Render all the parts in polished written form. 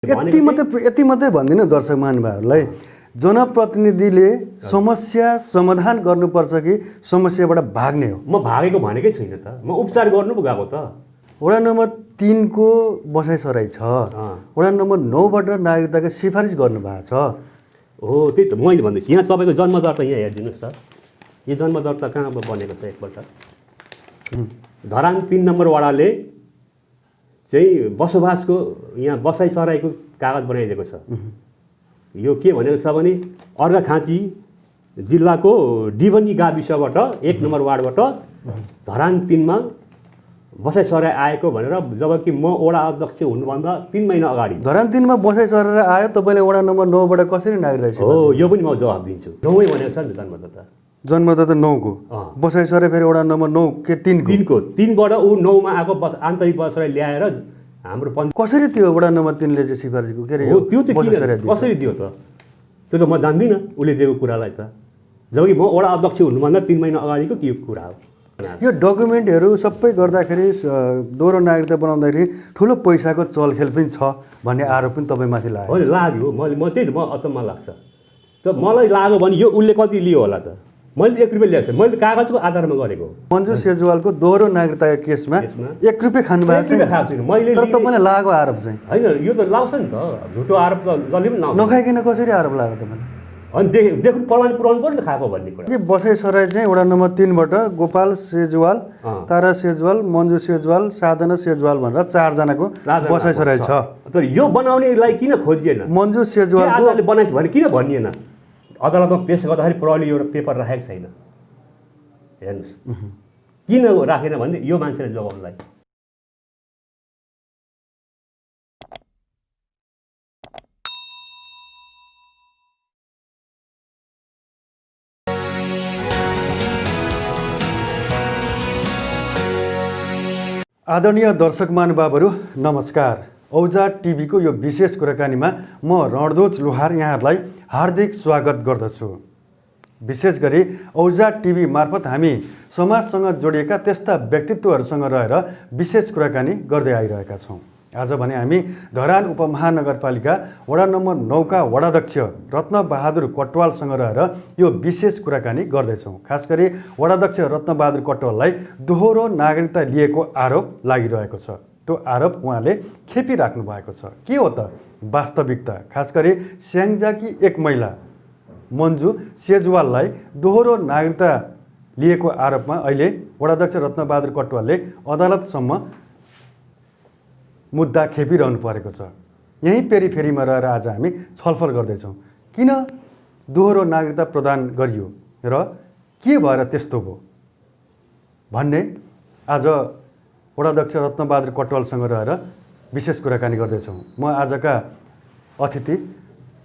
यति मात्रै भन्दिनँ दर्शक महानुभावहरूलाई, जनप्रतिनिधिले समस्या समाधान गर्नुपर्छ कि समस्याबाट भाग्ने हो? म भागेको भनेकै छैन त, म उपचार गर्नु पो गएको त। वडा नम्बर 3 को बसाइसराई छ, वडा नम्बर 9 बाट नागरिकताको सिफारिस गर्नुभएको छ। हो त्यही त मैले भन्दैछु। यहाँ तपाईँको जन्मदर्ता यहाँ हेरिदिनुहोस् त, यो जन्मदर्ता कहाँ बनेको छ एकपल्ट। धरान 3 नम्बर वडाले चाहिँ बसोबासको यहाँ बसाइसराईको कागज बनाइदिएको छ। यो के भनेको छ भने अर्घाखाँची जिल्लाको डिबनी गाविसबाट 1 नम्बर वार्डबाट धरान 3 मा बसाइसराई आएको भनेर, जबकि म वडा अध्यक्ष हुनुभन्दा 3 महिना अगाडि धरान 3 मा बसाइसरेर आयो, तपाईँले वडा नम्बर 9 बाट कसरी नागरिकता? हो, यो पनि म जवाब दिन्छु। 9 भनेको छ नि जन्मदत्ता। जन्मदत्ता 9 को बसाइसरे फेरि वडा नम्बर 9 के 3 को 3 बाट ऊ 9 मा आएको आन्तरिक बसाइसराई ल्याएर हाम्रो कसरी त्यो वडा नम्बर 3 ले चाहिँ सिफारिसको के हो त्यो चाहिँ कसरी दियो त? त्यो त म जान्दिनँ उसले दिएको कुरालाई त, जबकि म वडा अध्यक्ष हुनुभन्दा 3 महिना अगाडिको के कुरा हो। यो डकुमेन्टहरू सबै गर्दाखेरि दोहोरो नागरिकता बनाउँदाखेरि ठुलो पैसाको चलखेल पनि छ भन्ने आरोप पनि तपाईँमाथि लाग्यो। हो लाग्यो, म त्यही त म अचम्म लाग्छ। त मलाई लाग्यो भने यो उसले कति लियो होला त? मैले 1 रुपैयाँ ल्याएको छु, मैले कागजको आधारमा गरेको। मन्जु सेजवालको दोहोरो नागरिकताको केसमा 1 रुपैयाँ खानुभएको छैन मैले। तर तपाईँलाई लागेको आरोप चाहिँ होइन, यो त लाउँछ नि त, झुटो आरोप त जसले पनि लाउँछ। नखाइकन कसरी आरोप लाग्यो तपाईँलाई? अनि देखुन प्रमाण पुऱ्याउनु पर्यो नि खाएको भन्ने कुरा। बसाइसराई चाहिँ वडा नम्बर 3 बाट गोपाल सेजवाल, तारा सेजवाल, मन्जु सेजवाल, साधना सेजवाल भनेर 4 जनाको बसाइसराई छ। तर यो बनाउनेलाई किन खोजिएन? मन्जु सेजवालले बनाइछ भने किन भनिएन? अदालतमा पेश गर्दाखेरि प्रहरीले एउटा पेपर राखेको छैन। हेर्नुहोस् किन राखेन भने यो मान्छेले जोगाउनलाई। आदरणीय दर्शक महानुभावहरू नमस्कार। औजा टिभीको यो विशेष कुराकानीमा म रणध्वज लोहार यहाँहरूलाई हार्दिक स्वागत गर्दछु। विशेष गरी औजा टिभी मार्फत हामी समाजसँग जोडिएका त्यस्ता व्यक्तित्वहरूसँग रहेर विशेष कुराकानी गर्दै आइरहेका छौँ। आज भने हामी धरान उपमहानगरपालिका वडा नम्बर 9 का वडाध्यक्ष रत्नबहादुर कटवालसँग रहेर यो विशेष कुराकानी गर्दैछौँ। खास गरी वडाध्यक्ष रत्नबहादुर कटवाललाई दोहोरो नागरिकता लिएको आरोप लागिरहेको छ। त्यो आरोप उहाँले खेपिराख्नु भएको छ। के हो त वास्तविकता? खास गरी स्याङ्जाकी एक महिला मन्जु सेजवाललाई दोहोरो नागरिकता लिएको आरोपमा अहिले वडाध्यक्ष रत्नबहादुर कटवालले अदालतसम्म मुद्दा खेपिरहनु परेको छ। यहीँ पेरिफेरीमा रहेर आज हामी छलफल गर्दैछौँ किन दोहोरो नागरिकता प्रदान गरियो र के भएर त्यस्तो भयो भन्ने आज वडाध्यक्ष रत्नबहादुर कटवालसँग रहेर विशेष कुराकानी गर्दैछौँ। म आजका अतिथि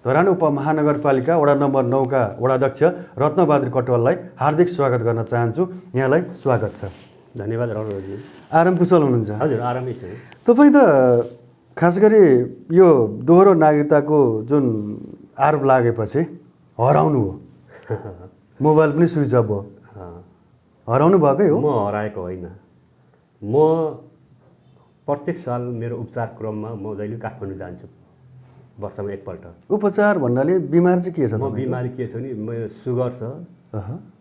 धरान उपमहानगरपालिका वडा नम्बर 9 का वडाध्यक्ष रत्नबहादुर कटवाललाई हार्दिक स्वागत गर्न चाहन्छु। यहाँलाई स्वागत छ। धन्यवाद रणजी। आराम कुशल हुनुहुन्छ? हजुर आरामै छ। तपाईँ त खास गरी यो दोहोरो नागरिकताको जुन आरोप लागेपछि हराउनु हो, मोबाइल पनि स्विच अफ भयो, हराउनु भएकै हो? म हराएको होइन। म प्रत्येक साल मेरो उपचार क्रममा म जहिले काठमाडौँ जान्छु, वर्षमा एकपल्ट। उपचार भन्नाले बिमार चाहिँ के छ? म बिमारी के छ भने मेरो सुगर छ,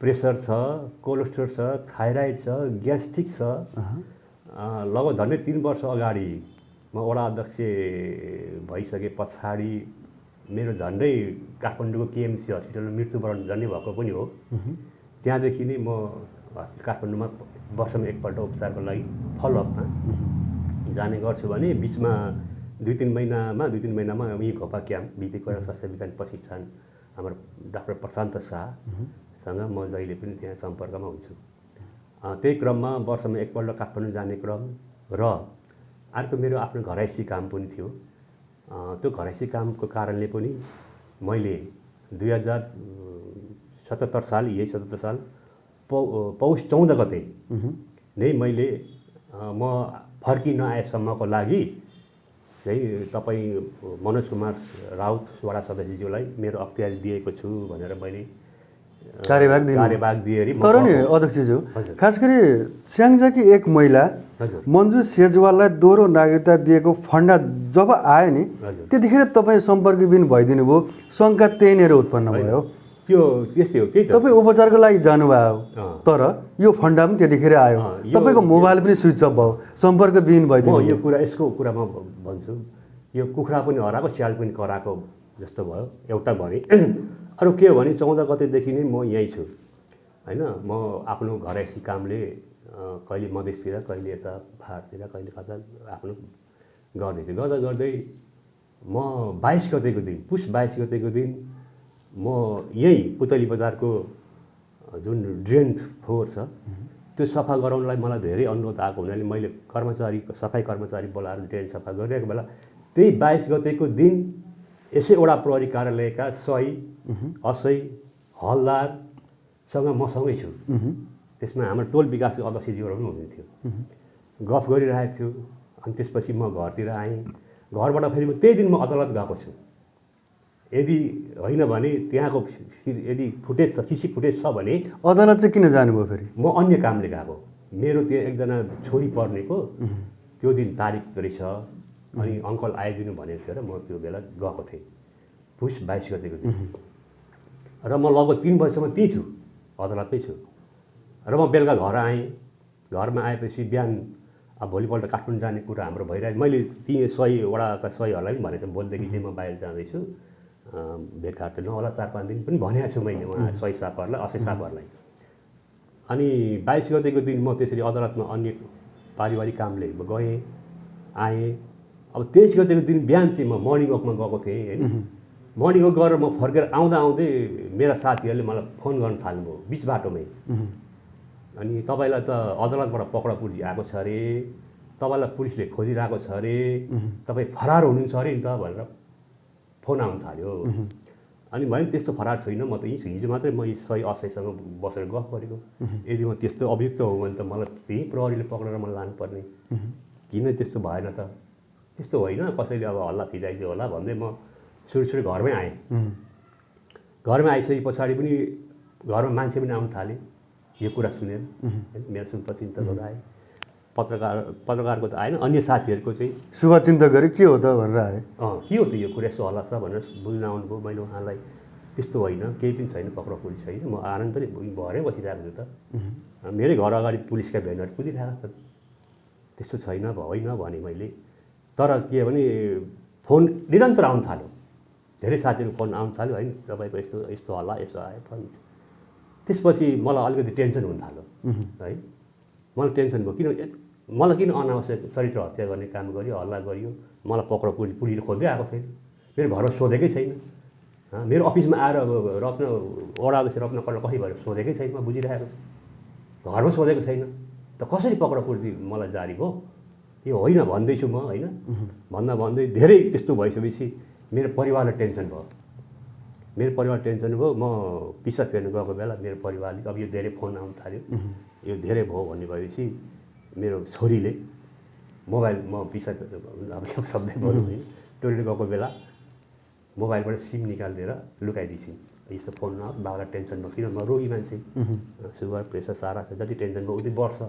प्रेसर छ, कोलेस्ट्रोल छ, थाइराइड छ, ग्यास्ट्रिक छ। लगभग झन्डै 3 वर्ष अगाडि म वडा अध्यक्ष भइसके पछाडि मेरो झन्डै काठमाडौँको केएमसी हस्पिटलमा मृत्युवरण झन्डै भएको पनि हो। त्यहाँदेखि नै म काठमाडौँमा वर्षमा एकपल्ट उपचारको लागि फलोअपमा जाने गर्छु भने बिचमा 2-3 महिनामा यही घोपा क्याम्प बिपी कोइराला स्वास्थ्य विज्ञान प्रशिक्षण हाम्रो डाक्टर प्रशान्त शाहसँग म जहिले पनि त्यहाँ सम्पर्कमा हुन्छु। त्यही क्रममा वर्षमा एकपल्ट काठमाडौँ जाने क्रम र अर्को मेरो आफ्नो घरैसी काम पनि थियो। त्यो घरैसी कामको कारणले पनि मैले 2077 साल पौष 14 गते नै मैले म फर्किन आएसम्मको लागि चाहिँ तपाईँ मनोज कुमार राउत वडा सदस्यज्यूलाई मेरो अख्तियार दिएको छु भनेर मैले कार्यभाग दिएरी तर नि अध्यक्षज्यू खास गरी स्याङ्जाकी एक महिला मन्जु सेजवाललाई दोहोरो नागरिकता दिएको फन्डा जब आयो नि त्यतिखेर तपाईँ सम्पर्कविहीन भइदिनु भयो, शङ्का त्यहीँनिर उत्पन्न भयो। त्यो त्यस्तै हो, त्यही त तपाईँ उपचारको लागि जानुभयो, तर यो फन्डा पनि त्यतिखेर आयो, तपाईँको मोबाइल पनि स्विच अफ भयो, सम्पर्कविहीन भइदिनु। यसको कुरा म भन्छु, यो कुखुरा पनि हराएको स्याल पनि कराएको जस्तो भयो। एउटा भने अरू के हो भने 14 गतेदेखि नै म यहीँ छु होइन। म आफ्नो घरैसी कामले कहिले मधेसतिर, कहिले यता पहाडतिर, कहिले कता आफ्नो गर्दै गर्दै म 22 गतेको दिन, पुस 22 गतेको दिन म यहीँ पुतली बजारको जुन ड्रेन फोहोर छ त्यो सफा गराउनलाई मलाई धेरै अनुरोध आएको हुनाले मैले सफाइ कर्मचारी बोलाएर ड्रेन सफा गरिरहेको बेला त्यही 22 गतेको दिन यसै वडा प्रहरी कार्यालयका सही असै हलदारसँग मसँगै छु। त्यसमा हाम्रो टोल विकासको अध्यक्षज्यूहरू पनि हुनुहुन्थ्यो। गफ गरिरहेको थियो। अनि त्यसपछि म घरतिर आएँ। घरबाट फेरि त्यही दिन म अदालत गएको छु। यदि होइन भने त्यहाँको यदि फुटेज छ, सिसी फुटेज छ भने अदालत चाहिँ किन जानुभयो फेरि? म अन्य कामले गएको। मेरो त्यो एकजना छोरी पर्नेको त्यो दिन तारिक रहेछ, अनि अङ्कल आइदिनु भनेको थियो र म त्यो बेला गएको थिएँ, पुस 22 गतेको दिन। र म लगभग 3 बजीसम्म त्यहीँ छु, अदालतमै छु। र म बेलुका घर आएँ। घरमा आएपछि बिहान अब भोलिपल्ट काठमाडौँ जाने कुरा हाम्रो भइरहेको। मैले ती वडाका सहीहरूलाई पनि भनेको भोलिदेखि चाहिँ म बाहिर जाँदैछु, भेटघाट त नहोला 4-5 दिन पनि भनेको छु मैले उहाँ सही साहबहरूलाई, असै साहबहरूलाई। अनि 22 गतेको दिन म त्यसरी अदालतमा अन्य पारिवारिक कामले गएँ आएँ। अब 23 गतेको दिन बिहान चाहिँ म मर्निङ वकमा गएको थिएँ होइन। मर्निङ वक गरेर म फर्केर आउँदै मेरा साथीहरूले मलाई फोन गर्न थाल्नुभयो बिच बाटोमै। अनि तपाईँलाई त अदालतबाट पक्रापुर्जी आएको छ अरे, तपाईँलाई पुलिसले खोजिरहेको छ अरे, तपाईँ फरार हुनुहुन्छ अरे नि त भनेर फोन आउनु थाल्यो। अनि मैले त्यस्तो फरार छुइनँ, म त यहीँ छु, हिजो मात्रै म सही असैसँग बसेर गफ गरेको। यदि म त्यस्तो अभियुक्त हो भने त मलाई त्यही प्रहरीले पक्रेर मलाई लानुपर्ने, किन त्यस्तो भएन त? त्यस्तो होइन, कसैले अब हल्ला फिजाइदियो होला भन्दै म सुरु घरमै आएँ। घरमा आइसके पछाडि पनि घरमा मान्छे पनि आउनु थाले यो कुरा सुनेर। मेरो शुभचिन्तकहरू आए, पत्रकारको त आएन, अन्य साथीहरूको चाहिँ शुभचिन्तकहरू के हो त भनेर आए। के हो त यो कुरा, यस्तो हल्ला छ भनेर बुझ्न आउनुभयो। मैले उहाँलाई त्यस्तो होइन, केही पनि छैन, पक्रापुरी छैन, म आनन्दले भरै बसिरहेको छु त, मेरै घर अगाडि पुलिसका भ्यानहरू कुदिरहेको छ, त्यस्तो छैन होइन भने मैले। तर के भने फोन निरन्तर आउनु थाल्यो, धेरै साथीहरूको फोन आउनु थाल्यो होइन, तपाईँको यस्तो हल्ला यसो आयो फोन। त्यसपछि मलाई अलिकति टेन्सन हुन थाल्यो है। मलाई टेन्सन भयो, मलाई किन अनावश्यक चरित्र हत्या गर्ने काम गरियो, हल्ला गरियो, मलाई पुलिसले खोज्दै आएको छैन, मेरो घरमा सोधेकै छैन, मेरो अफिसमा आएर वडा अध्यक्ष रत्नकर्ण कसै भएर सोधेकै छैन, म बुझिरहेको छु, घरमा सोधेको छैन त कसरी पक्रापुर्जी मलाई जारी भयो? यो होइन भन्दैछु म होइन। भन्दै धेरै त्यस्तो भइसकेपछि मेरो परिवारलाई टेन्सन भयो। म पिसा फेर्नु गएको बेला मेरो परिवारले अब यो धेरै फोन आउनु थाल्यो, यो धेरै भयो भन्ने भएपछि मेरो छोरीले मोबाइल, म पिसा अब शब्दै बोल्नु होइन, टोइलेट गएको बेला मोबाइलबाट सिम निकालिदिएर लुकाइदिन्छन्। यस्तो फोन न बाबालाई टेन्सन भयो, किन म रोगी मान्छे, सुगर प्रेसर सारा छ, जति टेन्सन भयो उति बढ्छ,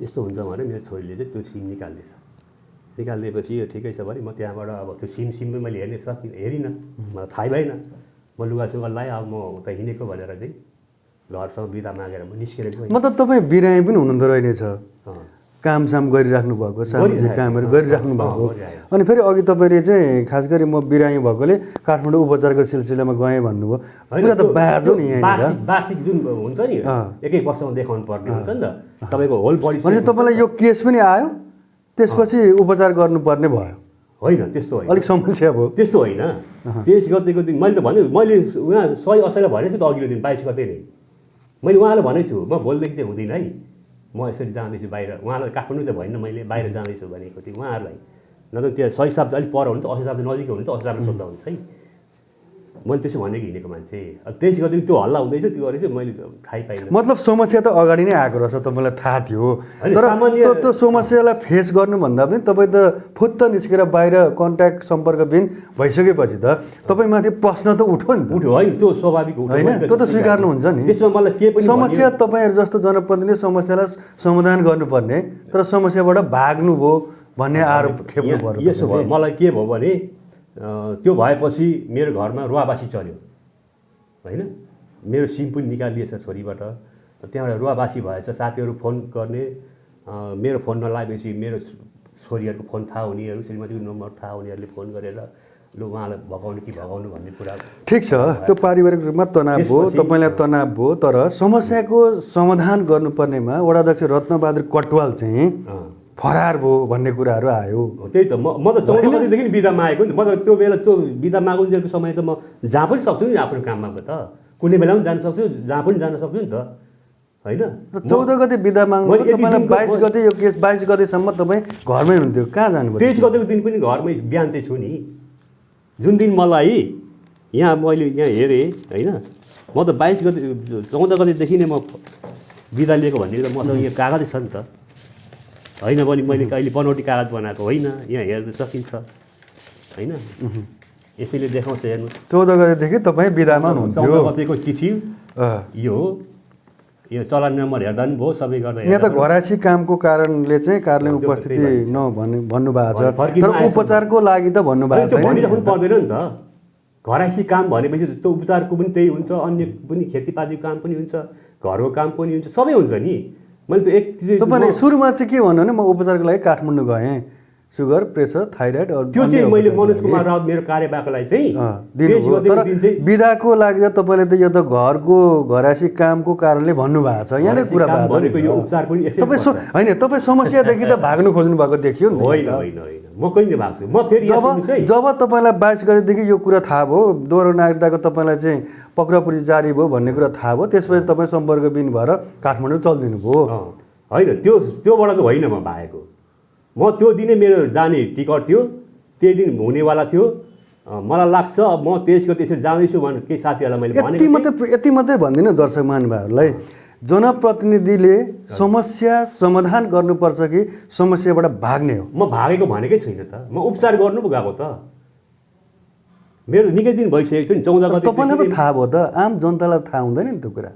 यस्तो हुन्छ भने मेरो छोरीले चाहिँ त्यो सिम निकालिदिएपछि यो ठिकै छ भने म त्यहाँबाट अब त्यो सिममै मैले हेरिनँ, मलाई थाहै भएन। म लुगासुगा लगाएँ, अब म उता हिँडेको भनेर चाहिँ घरसँग बिदा मागेर म निस्केर गएँ। मतलब तपाईँ बिरामी पनि हुनुहुँदो रहेछ, कामसाम गरिराख्नु भएको, सामाजिक कामहरू गरिराख्नु भएको। अनि फेरि अघि तपाईँले चाहिँ खास गरी म बिरामी भएकोले काठमाडौँ उपचारको सिलसिलामा गएँ भन्नुभयो, कुरा त बाँझो नि। वार्षिक जुन हुन्छ नि, एकै वर्षमा देखाउनु पर्ने हुन्छ नि त, तपाईँको होल बडी। भने तपाईँलाई यो केस पनि आयो, त्यसपछि उपचार गर्नुपर्ने भयो? होइन, त्यस्तो होइन, अलिक समस्या भयो। त्यस्तो होइन। 23 गतेको दिन मैले त भने, मैले उहाँ सही असैलाई भनेको छु त अघिल्लो दिन 22 गते नै मैले उहाँलाई भनेको छु, म भोलिदेखि चाहिँ हुँदिनँ है, म यसरी जाँदैछु बाहिर। उहाँलाई काठमाडौँ त भएन, मैले बाहिर जाँदैछु भनेको थिएँ उहाँहरूलाई। न त त्यो सही साहब चाहिँ अलिक पर हुनु त, असै साहब चाहिँ नजिकै हुनु त, असै साहबले सोद्धा हुन्छ है। मैले त्यसो भनेको हिँडेको मान्छे। त्यस गरी त्यो हल्ला हुँदैछ त्यो गरेको मैले थाहै पाइनँ। मतलब समस्या त अगाडि नै आएको रहेछ, तपाईँलाई थाहा थियो। होइन, तर सामान्य- त्यो समस्यालाई फेस गर्नुभन्दा पनि तपाईँ त फुत्त निस्केर बाहिर कन्ट्याक्ट सम्पर्कविहीन भइसकेपछि त तपाईँमाथि प्रश्न त उठ्यो नि त। उठ्यो होइन, त्यो स्वाभाविक उठ्यो। होइन, त्यो त स्वीकार्नुहुन्छ नि। त्यसमा मलाई के पनि समस्या तपाईँहरू जस्तो जनप्रतिनिधि समस्यालाई समाधान गर्नुपर्ने, तर समस्याबाट भाग्नुभयो भन्ने आरोप खेप्नु पर्यो। यसो भयो, मलाई के भयो भने त्यो भएपछि मेरो घरमा रुवाबासी चल्यो होइन। मेरो सिम पनि निकालिदिएछ छोरीबाट, त्यहाँबाट रुवाबासी भएछ। साथीहरू फोन गर्ने, मेरो फोन नलागेपछि मेरो छोरीहरूको फोन थाहा हुनेहरू, श्रीमतीको नम्बर थाहा हुनेहरूले फोन गरेर लु उहाँलाई भगाउनु कि भगाउनु भन्ने कुरा। ठिक छ, त्यो पारिवारिक रूपमा तनाव भयो, तपाईँलाई तनाव भयो, तर समस्याको समाधान गर्नुपर्नेमा वडाध्यक्ष रत्नबहादुर कटुवाल चाहिँ फरार भयो भन्ने कुराहरू आयो। त्यही त म त 14 गतेदेखि बिदामा आएको नि त। म त त्यो बेला त्यो बिदा मागुन्जेलको समय त म जहाँ पनि सक्छु नि आफ्नो काममा त, कुनै बेला पनि जान सक्छु, जहाँ पनि जान सक्छु नि त होइन। 14 गते बिदा माग्नु, तपाईँलाई 22 गते यो केस 22 गतेसम्म तपाईँ घरमै हुनुहुन्थ्यो, कहाँ जानुभयो? 23 गतेको दिन पनि घरमै बिहान चाहिँ छु नि। जुन दिन मलाई यहाँ मैले यहाँ हेरेँ होइन, म त 22 गते 14 गतेदेखि नै म बिदा लिएको भन्ने त मसँग यहाँ कागजै छ नि त होइन। भने मैले कहिले बनौटी कागज बनाएको होइन, यहाँ हेर्न सकिन्छ होइन। यसैले देखाउँछ हेर्नु। 14 गतेदेखि तपाईँ बिदामा हुनुहुन्थ्यो। 14 गतेको चिठी यो चलान नम्बर हेर्दा पनि भयो, सबै गर्दा यहाँ त घरायसी कामको कारणले चाहिँ कार्यालय उपस्थिति भन्नुभएको छ, तर उपचारको लागि त भन्नुभएको त्यो छैन। भनिराख्नु पर्दैन नि त। घरायसी काम भनेपछि त्यो उपचारको पनि त्यही हुन्छ, अन्य पनि खेतीपातीको काम पनि हुन्छ, घरको काम पनि हुन्छ, सबै हुन्छ नि। मैले त एक तपाईँले सुरुमा चाहिँ के भन्नु भने म उपचारको लागि काठमाडौँ गएँ, सुगर, प्रेसर, थाइरोइड, त्यो चाहिँ मैले मनोज कुमार राउत मेरो कार्यवाहकलाई चाहिँ बिदाको लागि त तपाईँले त यो त घरको घरायसी कामको कारणले भन्नुभएको छ। यहाँनिर कुरा भनेको यो उपचार पनि यसै होइन, तपाईँ समस्यादेखि त भाग्नु खोज्नु भएको देखियो नि। होइन होइन होइन, म कहिले भाग्छु। म फेरि जब तपाईँलाई 22 गतेदेखि यो कुरा थाहा भयो, दोहोरो नागरिकताको तपाईँलाई चाहिँ पक्रापुरी जारी भयो भन्ने कुरा थाहा भयो, त्यसपछि तपाईँ सम्पर्कविहीन भएर काठमाडौँ चलिदिनु भयो होइन। त्योबाट त होइन म भागेको। म त्यो दिनै मेरो जाने टिकट थियो, त्यही दिन हुनेवाला थियो। मलाई लाग्छ म 23 गते त्यसरी जाँदैछु भनेर केही साथीहरूलाई मैले भनेको। यति मात्रै भनिदिनु दर्शक महानुभावहरूलाई, जनप्रतिनिधिले समस्या समाधान गर्नुपर्छ कि समस्याबाट भाग्ने हो? म भागेको भनेकै छैन त, म उपचार गर्नु पो गएको त। मेरो निकै दिन भइसकेको थियो नि। 14 गते तपाईँलाई त थाहा भयो त, आम जनतालाई थाहा हुँदैन नि त्यो कुरा।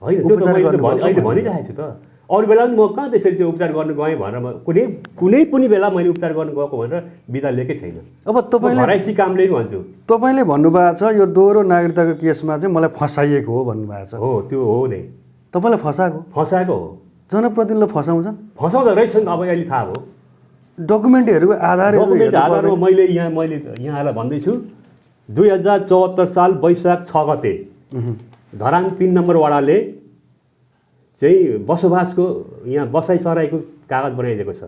होइन, त्यो त मैले अहिले भनिरहेको छु त। अरू बेला पनि म कहाँ त्यसरी चाहिँ उपचार गर्नु गएँ भनेर म कुनै पनि बेला मैले उपचार गर्नु गएको भनेर बिदा लिएकै छैन। अब तपाईँले घरायसी कामले नि भन्छु। तपाईँले भन्नुभएको छ यो दोहोरो नागरिकताको केसमा चाहिँ मलाई फसाइएको हो भन्नुभएको छ। हो, त्यो हो नै। तपाईँलाई फसाएको हो। जनप्रतिनिधिले फसाउँछन्? फसाउँदा रहेछन्, अब अहिले थाहा भयो। डकुमेन्टहरूको आधारमा मैले यहाँलाई भन्दैछु, 2074 साल वैशाख 6 गते धरान 3 नम्बर वडाले चाहिँ बसोबासको यहाँ बसाइ सराईको कागज बनाइदिएको छ।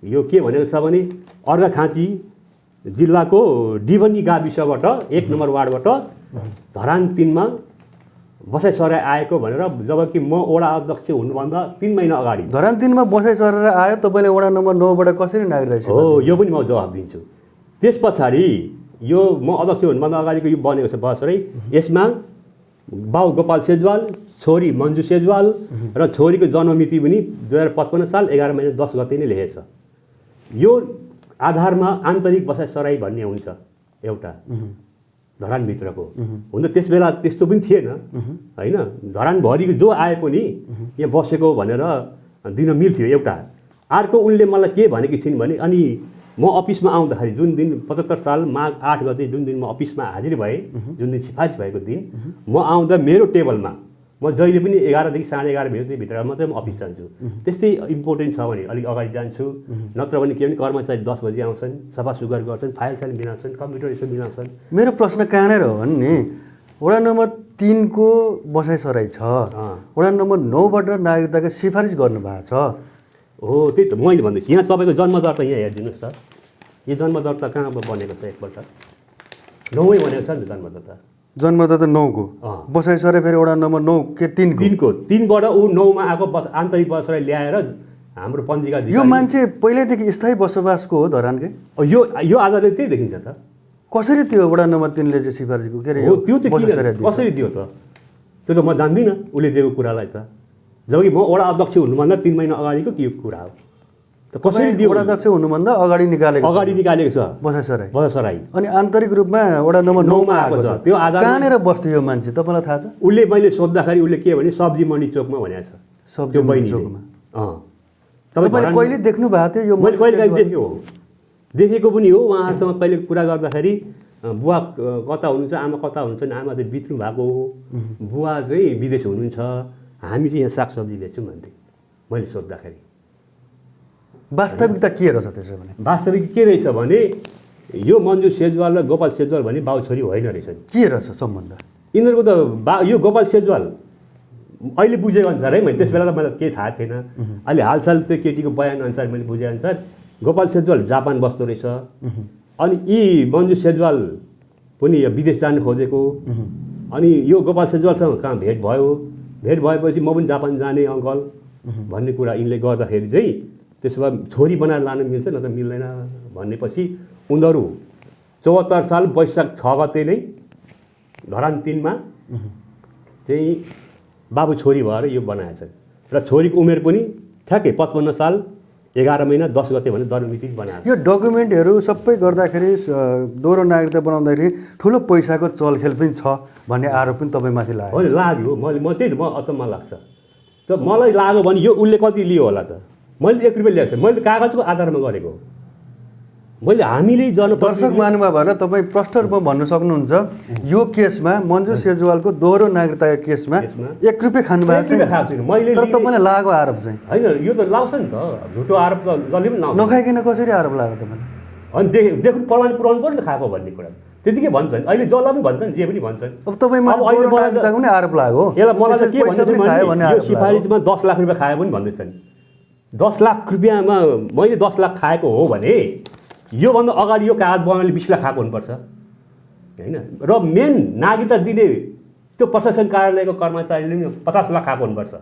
यो के भनेको छ भने अर्घाखाँची जिल्लाको डिबनी गाविसबाट 1 नम्बर वार्डबाट धरान 3 मा बसाइ सराई आएको भनेर, जबकि म वडा अध्यक्ष हुनुभन्दा 3 महिना अगाडि धरान 3 मा बसाइ सरेर आयो। तपाईँले वडा नम्बर 9 बाट कसरी नागरिकता? हो, यो पनि म जवाब दिन्छु। त्यस पछाडि यो म अध्यक्ष हुनुभन्दा अगाडिको यो बनेको छ बसराई। यसमा बाउ गोपाल सेजवाल, छोरी मन्जु सेजवाल र छोरीको जन्ममिति पनि 2055 साल 11 महिना 10 गते नै लेखेको छ। यो आधारमा आन्तरिक बसाइ सराई भन्ने हुन्छ एउटा धरानभित्रको। हुन त त्यस बेला त्यस्तो पनि थिएन होइन। धरानभरिको जो आए पनि यहाँ बसेको भनेर दिन मिल्थ्यो एउटा। अर्को उनले मलाई के भनेकी छिन् भने, अनि म अफिसमा आउँदाखेरि जुन दिन 75 साल माघ 8 गते जुन दिन म अफिसमा हाजिर भएँ, जुन दिन सिफारिस भएको दिन, म आउँदा मेरो टेबलमा म जहिले पनि 11 देखि 11:30 भित्र मात्रै म अफिस जान्छु। त्यस्तै इम्पोर्टेन्ट छ भने अलिक अगाडि जान्छु, नत्र भने के भने कर्मचारी 10 बजी आउँछन्, सफा सुग्घर गर्छन्, फाइल साइल मिलाउँछन्, कम्प्युटर यसो मिलाउँछन्। मेरो प्रश्न कहाँनिर हो भने वडा नम्बर 3 को बसाइ सराई छ, वडा नम्बर 9 बाट नागरिकताको सिफारिस गर्नुभएको छ। हो, त्यही त मैले भन्दैछु। यहाँ तपाईँको जन्मदर्ता यहाँ हेरिदिनुहोस् त, यो जन्मदर्ता कहाँ बनेको छ एकपल्ट। 9 भनेको छ नि त जन्मदर्ता। जन्मदर्ता 9 को बसाइ सराई फेरि वडा नम्बर 9 के 3 को 3 बाट ऊ 9 मा आएको आन्तरिक बसाइ ल्याएर हाम्रो पञ्जिका। यो मान्छे पहिल्यैदेखि स्थायी बसोबासको हो धरानकै? यो आधारले त्यही देखिन्छ त। कसरी त्यो वडा नम्बर 3 ले चाहिँ सिफारिसको के अरे हो त्यो चाहिँ कसरी कसरी दियो त त्यो त म जान्दिनँ उसले दिएको कुरालाई त जबकि म वडा अध्यक्ष हुनुभन्दा 3 महिना अगाडिको के कुरा हो त कसरी दियो वडा अध्यक्ष हुनुभन्दा अगाडि निकालेको छ बससराई अनि आन्तरिक रूपमा वडा नम्बर 9 मा आएको छ त्यो आधार कहाँनेर बस्थ्यो यो मान्छे तपाईँलाई थाहा छ उसले मैले सोद्धाखेरि उसले के भने सब्जी मण्डी चोकमा भनेको छ सब्जी मण्डी चोकमा तपाईले कहिले देख्नु भएको थियो यो मैले कहिले देखेको हो देखेको पनि हो उहाँसँग कहिले कुरा गर्दाखेरि बुवा कता हुनुहुन्छ आमा कता हुनुहुन्छ नि आमा चाहिँ बित्नु भएको हो बुवा चाहिँ विदेश हुनुहुन्छ हामी चाहिँ यहाँ सागसब्जी बेच्छौँ भन्थे मैले सोद्धाखेरि वास्तविकता के रहेछ त्यसो भने वास्तविक के रहेछ भने यो मन्जु सेजवाल र गोपाल सेजवाल भन्ने बाउ छोरी होइन रहेछ के रहेछ सम्बन्ध यिनीहरूको त यो गोपाल सेजवाल अहिले बुझेको अनुसार है मैले त्यस बेला त मलाई केही थाहा थिएन अहिले हालसाल त्यो केटीको बयान अनुसार मैले बुझेअनुसार गोपाल सेजवाल जापान बस्दो रहेछ अनि यी मन्जु सेजवाल पनि विदेश जानु खोजेको अनि यो गोपाल सेजवालसँग कहाँ भेट भएपछि म पनि जापान जाने अङ्कल भन्ने कुरा यिनले गर्दाखेरि चाहिँ त्यसो भए छोरी बनाएर लानु मिल्छ न त मिल्दैन भनेपछि उनीहरू 74 साल वैशाख 6 गते नै धरान 3 मा चाहिँ बाबु छोरी भएर यो बनाएछन् र छोरीको उमेर पनि ठ्याक्कै 55 साल 11 महिना 10 गते भने जन्ममिति बनाएको यो डकुमेन्टहरू सबै गर्दाखेरि दोहोरो नागरिकता बनाउँदाखेरि ठुलो पैसाको चलखेल पनि छ भन्ने आरोप पनि तपाईँमाथि लाग्यो होइन लाग्यो म त्यही त म अचम्म लाग्छ त मलाई लाग्यो भने यो उसले कति लियो होला त मैले 1 रुपियाँ ल्याएको छु मैले कागजको आधारमा गरेको मैले हामीले दर्शक महानुभावहरूलाई तपाईँ प्रष्ट रूपमा भन्न सक्नुहुन्छ यो केसमा मन्जु सेजवालको दोहोरो नागरिकताको केसमा 1 रुपियाँ खानुभएको छैन मैले तर तपाईँलाई लागेको आरोप चाहिँ होइन यो त लाउँछ नि त झुटो आरोप त जसले पनि लाउँछ नखाइकन कसरी आरोप लाग्यो तपाईँलाई अनि देखुन प्रमाण पुऱ्याउनु पर्यो नि खाएको भन्ने कुरा त्यतिकै भन्छन् अहिले जसलाई पनि भन्छन् जे पनि भन्छन् अब तपाईँमा दोहोरो नागरिकताको पनि आरोप लाग्यो यसलाई मलाई चाहिँ के भन्दैछ यो सिफारिसमा 10 लाख रुपियाँ खायो पनि भन्दैछन् 10 लाख रुपियाँमा मैले 10 लाख खाएको हो भने योभन्दा अगाडि यो कागज बनाउनेले 20 लाख खाएको हुनुपर्छ होइन र मेन नागरिकता दिने त्यो प्रशासन कार्यालयको कर्मचारीले पनि 50 लाख खाएको हुनुपर्छ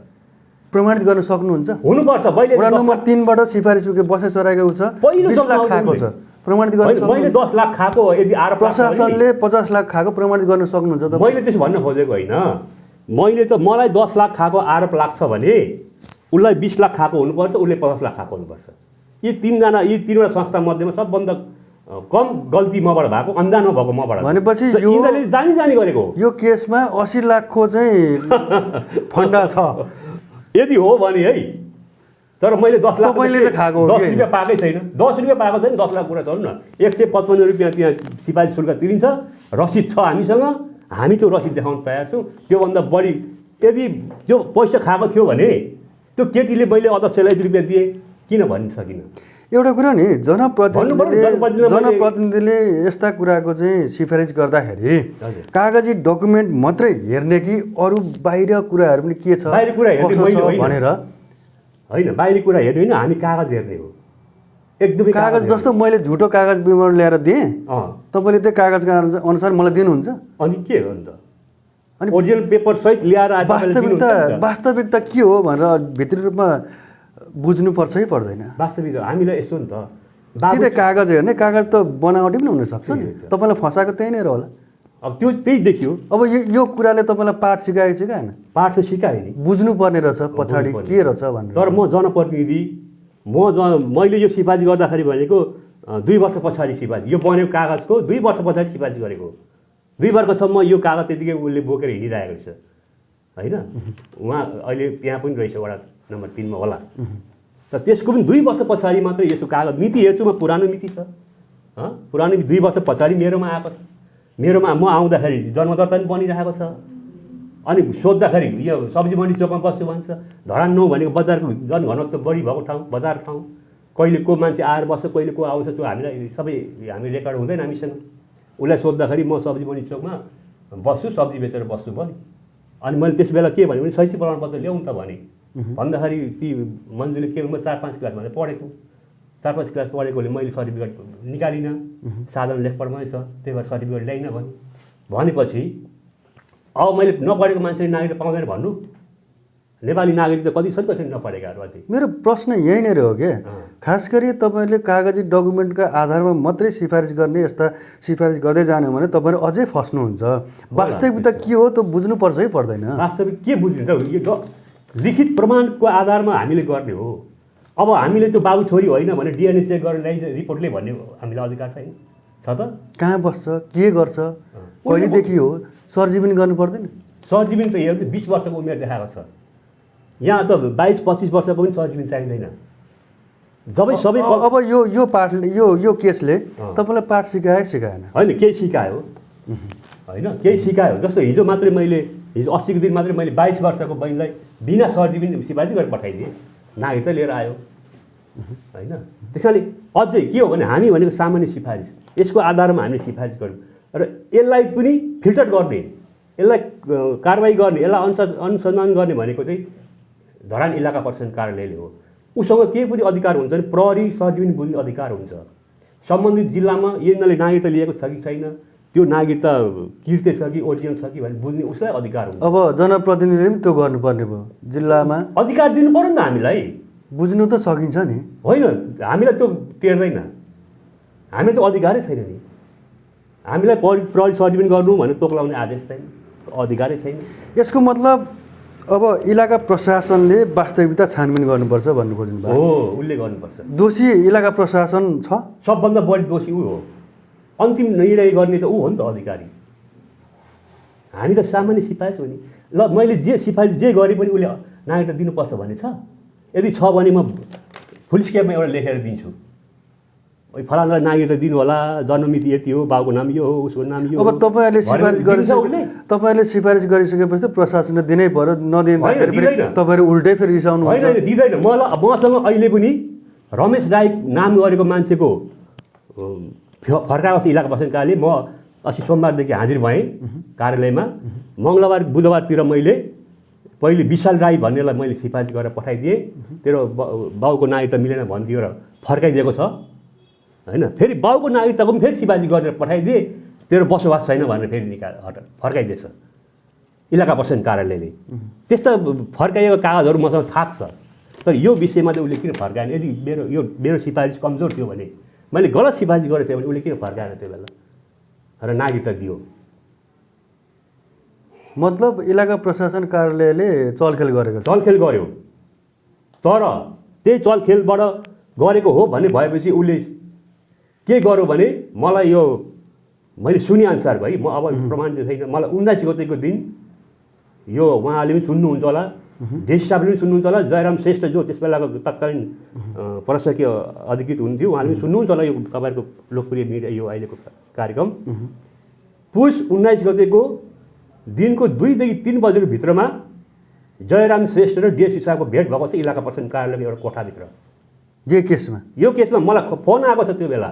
प्रमाणित गर्न सक्नुहुन्छ हुनुपर्छ वडा नम्बर 3 बाट सिफारिस बसे सराएको छ पहिलो 20 लाख खाएको छ प्रमाणित गर्न सक्नुहुन्छ मैले 10 लाख खाएको यदि आरोप प्रशासनले 50 लाख खाएको प्रमाणित गर्न सक्नुहुन्छ त मैले त्यसो भन्न खोजेको होइन मैले त मलाई 10 लाख खाएको आरोप लाग्छ भने उसलाई 20 लाख खाएको हुनुपर्छ उसले 50 लाख खाएको हुनुपर्छ यी तीनवटा संस्था मध्येमा सबभन्दा कम गल्ती मबाट भएको अन्जान भएको मबाट भनेपछि यिनीहरूले जानी गरेको यो केसमा 80 लाखको चाहिँ फन्डा छ यदि हो भने है तर मैले 10 लाख तपाईँले खाएको 10 रुपियाँ पाएकै छैन 10 रुपियाँ पाएको छैन 10 लाख कुरा चल्नु न 155 रुपियाँ त्यहाँ सिफारिस शुल्क तिरिन्छ रसिद छ हामीसँग हामी त्यो रसिद देखाउन तयार छौँ त्योभन्दा बढी यदि त्यो पैसा खाएको थियो भने त्यो केटीले मैले अध्यक्षलाई 1 रुपियाँ दिएँ किन भन्न सकिनँ एउटा कुरा नि जनप्रतिनिधिले यस्ता कुराको चाहिँ सिफारिस गर्दाखेरि कागजी डकुमेन्ट मात्रै हेर्ने कि अरू बाहिर कुराहरू पनि के छ बाहिर कुरा हेर्ने भनेर होइन बाहिरी कुरा हेर्ने होइन हामी कागज हेर्ने हो एकदमै कागज जस्तो मैले झुटो कागज विवरण ल्याएर दिएँ तपाईँले त्यो कागजका अनुसार मलाई दिनुहुन्छ अनि के हो नि त अनि ओरिजिनल पेपर सहित ल्याएर वास्तविकता के हो भनेर भित्री रूपमा बुझ्नुपर्छ है पर्दैन वास्तविक हामीलाई यस्तो नि त सिधै कागज हेर्ने कागज त बनावटी पनि हुनसक्छ नि तपाईँलाई फसाएको त्यही नै होला अब त्यो त्यही देखियो अब यो कुराले तपाईँलाई पाठ सिकाएको सिकाएन पाठ त सिकाएँ नि बुझ्नुपर्ने रहेछ पछाडि के रहेछ भनेर तर म जनप्रतिनिधि मैले यो सिफारिस गर्दाखेरि भनेको 2 वर्ष पछाडि सिफारिस यो बनेको कागजको 2 वर्ष पछाडि सिफारिस गरेको 2 वर्षसम्म यो कागज त्यतिकै उसले बोकेर हिँडिरहेको छ होइन उहाँ अहिले त्यहाँ पनि रहेछ वडा नम्बर 3 मा होला त त्यसको पनि 2 वर्ष पछाडि मात्रै यसो कागज मिति हेर्छु म पुरानो मिति छ पुरानो 2 वर्ष पछाडि मेरोमा आएको छ मेरोमा म आउँदाखेरि जन्मदत्ता पनि बनिरहेको छ अनि सोद्धाखेरि यो सब्जी मण्डी चोकमा बस्छु भन्छ धरान 9 भनेको बजारको जनघनत्व बढी भएको ठाउँ बजार ठाउँ कहिले को मान्छे आएर बस्छ कहिले को आउँछ त्यो हामीलाई सबै हामी रेकर्ड हुँदैन हामीसँग उसलाई सोद्धाखेरि म सब्जी मण्डी चोकमा बस्छु सब्जी बेचेर बस्छु भने अनि मैले त्यस बेला के भने शैक्षिक प्रमाणपत्र ल्याउँ त भने भन्दाखेरि ती मन्जुले के म 4-5 क्लासमा चाहिँ पढेको 4-5 क्लास पढेकोले मैले सर्टिफिकेट निकालिनँ साधारण लेखपढ मात्रै छ त्यही भएर सर्टिफिकेट ल्याइनँ भनेपछि अब मैले नपढेको मान्छेले नागरिकता पाउँदैन भन्नु नेपाली नागरिक त कति छन् कसरी नपढेकाहरू अझै। मेरो प्रश्न यही नै हो के, खास गरी तपाईँले कागजी डकुमेन्टका आधारमा मात्रै सिफारिस गर्ने, यस्ता सिफारिस गर्दै जानु भने तपाईँहरू अझै फस्नुहुन्छ। वास्तविकता के हो त बुझ्नुपर्छ है पर्दैन? वास्तविक के बुझ्नु त, यो लिखित प्रमाणको आधारमा हामीले गर्ने हो। अब हामीले त्यो बाबु छोरी होइन भने डिएनए चेक गर्ने रिपोर्टले भन्ने हामीलाई अधिकार छैन छ त? कहाँ बस्छ, के गर्छ, कहिलेदेखि हो, सरजीविनी गर्नु पर्दैन? सरजीविनी त हेर्नु 20 वर्षको उमेर देखाएको छ। यहाँ त 22-25 वर्षको पनि सरजीविनी चाहिँदैन। जबै सबै अब यो पाठले यो केसले तपाईँलाई पाठ सिकाएन? होइन, केही सिकायो होइन, केही सिकायो। जस्तो हिजो मात्रै मैले 80 दिन मात्रै मैले 22 वर्षको बहिनीलाई बिना सरजीविनी सिफारिस गरेर पठाइदिएँ, नागरिकता लिएर आयो होइन। त्यसैले अझै के हो भने हामी भनेको सामान्य सिफारिस, यसको आधारमा हामीले सिफारिस गर्यौँ र यसलाई पनि फिल्टर गर्ने, यसलाई कारबाही गर्ने, यसलाई अनुसन्धान गर्ने भनेको चाहिँ धरान इलाका प्रशासन कार्यालयले हो। उसँग केही पनि अधिकार हुन्छ भने प्रहरी सरजीविनी बुझ्ने अधिकार हुन्छ। सम्बन्धित जिल्लामा यिनीहरूले नागरिकता लिएको छ कि छैन, त्यो नागरिकता किर्ते छ कि ओरिजिनल छ कि भनेर बुझ्ने उसलाई अधिकार हुन्छ। अब जनप्रतिनिधिले पनि त्यो गर्नुपर्ने भयो, जिल्लामा अधिकार दिनु पर्यो नि त हामीलाई। बुझ्नु त सकिन्छ नि? होइन, हामीलाई त्यो टेर्दैन, हामीलाई त्यो अधिकारै छैन नि। हामीलाई प्रहरी सरजीविनी गर्नु भने तोक्लाउने आदेश छैन, अधिकारै छैन। यसको मतलब अब इलाका प्रशासनले वास्तविकता छानबिन गर्नुपर्छ भन्नु खोज्नु भयो? हो, उसले गर्नुपर्छ। दोषी इलाका प्रशासन छ? सबभन्दा बढी दोषी ऊ हो। अन्तिम निर्णय गर्ने त ऊ हो नि त, अधिकारी। हामी त सामान्य सिफारिस हो नि। ल, मैले जे सिफारिस जे गरेँ पनि उसले नागरिकता दिनुपर्छ भन्ने छ? यदि छ भने म फुल स्केपमा एउटा लेखेर दिन्छु, फलानालाई नागरिकता दिनु होला, जन्ममिति यति हो, बाबुको नाम यो हो, उसको नाम यो हो। अब तपाईँहरूले सिफारिस गरिसकेपछि त प्रशासनले दिनै पर्यो, नदिँदाखेरि तपाईँहरू उल्टै फेरि रिसाउनु हुन्छ। होइन, दिँदैन। मसँग अहिले पनि रमेश राई नाम गरेको मान्छेको फर्काएको छ इलाका प्रशासन कार्यालय। म अस्ति सोमबारदेखि हाजिर भएँ कार्यालयमा। मङ्गलबार बुधबारतिर मैले पहिले विशाल राई भन्नेलाई मैले सिफारिस गरेर पठाइदिएँ, तेरो बाउको नागरिकता मिलेन भनिदियो र फर्काइदिएको छ होइन। फेरि बाउको नागरिकताको पनि फेरि सिफारिस गरेर पठाइदिए, तेरो बसोबास छैन भनेर फेरि फर्काइदिएछ इलाका प्रशासन कार्यालयले। त्यस्ता फर्काइएको कागजहरू मसँग थाहा छ, तर यो विषयमा चाहिँ उसले किन फर्काएन? यदि मेरो सिफारिस कमजोर थियो भने, मैले गलत सिफारिस गरेको थिएँ भने उसले किन फर्काएन त्यो बेला र नागरिकता दियो? मतलब इलाका प्रशासन कार्यालयले चलखेल गरेको छ? चलखेल गर्यो, तर त्यही चलखेलबाट गरेको हो भन्ने भएपछि उसले के गर्यो भने मलाई यो मैले सुनेअनुसार भाइ, म अब प्रमाण चाहिँ छैन, मलाई 19 गतेको दिन यो उहाँले पनि सुन्नुहुन्छ होला, जेसी साहबले पनि सुन्नुहुन्छ होला, जयराम श्रेष्ठ जो त्यस बेलाको तत्कालीन प्रशासकीय अधिकृत हुनुहुन्थ्यो, उहाँले पनि सुन्नुहुन्छ होला यो तपाईँहरूको लोकप्रिय मिडिया यो अहिलेको कार्यक्रम। पुस 19 गतेको दिनको 2 देखि 3 बजेको भित्रमा जयराम श्रेष्ठ र डिएसपी साहबको भेट भएको छ इलाका प्रशासन कार्यालयको एउटा कोठाभित्र। यो केसमा मलाई फोन आएको छ त्यो बेला।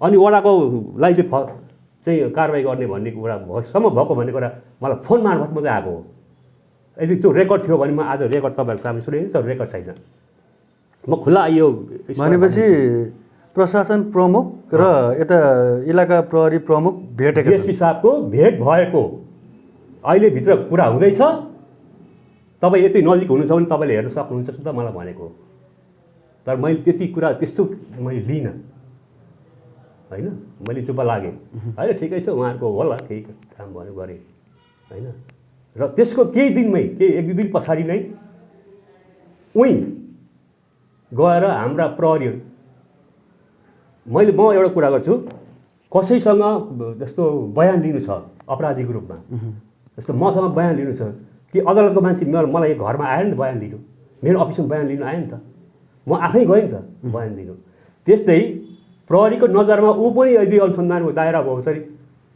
अनि वडाकोलाई चाहिँ कारवाही गर्ने भन्ने कुरा भएसम्म भएको भन्ने कुरा मलाई फोन मार्फत मात्रै आएको हो। यदि त्यो रेकर्ड थियो भने म आज रेकर्ड तपाईँहरूको सामने सुनाइदिएँ, तर रेकर्ड छैन। म खुला यो भनेपछि प्रशासन प्रमुख र यता इलाका प्रहरी प्रमुख भेटेको, डिएसपी साहबको भेट भएको अहिले भित्र कुरा हुँदैछ। तपाईँ यति नजिक हुनुहुन्छ भने तपाईँले हेर्न सक्नुहुन्छ त मलाई भनेको। तर मैले त्यति कुरा त्यस्तो मैले लिइनँ होइन, मैले चुप्प लागेँ। होइन, ठिकै छ, उहाँहरूको होला केही काम भन्यो गरेँ होइन। र त्यसको केही दिनमै, केही 1-2 दिन पछाडि नै उहीँ गएर हाम्रा प्रहरीहरू, म एउटा कुरा गर्छु, कसैसँग जस्तो बयान लिनु छ अपराधीको रूपमा, जस्तो मसँग बयान लिनु छ कि अदालतको मान्छे मलाई घरमा आयो नि त बयान लिनु, मेरो अफिसमा बयान लिनु आयो नि त, म आफै गएँ नि त बयान दिनु। त्यस्तै प्रहरीको नजरमा ऊ पनि यदि अनुसन्धानको दायरा भयो भने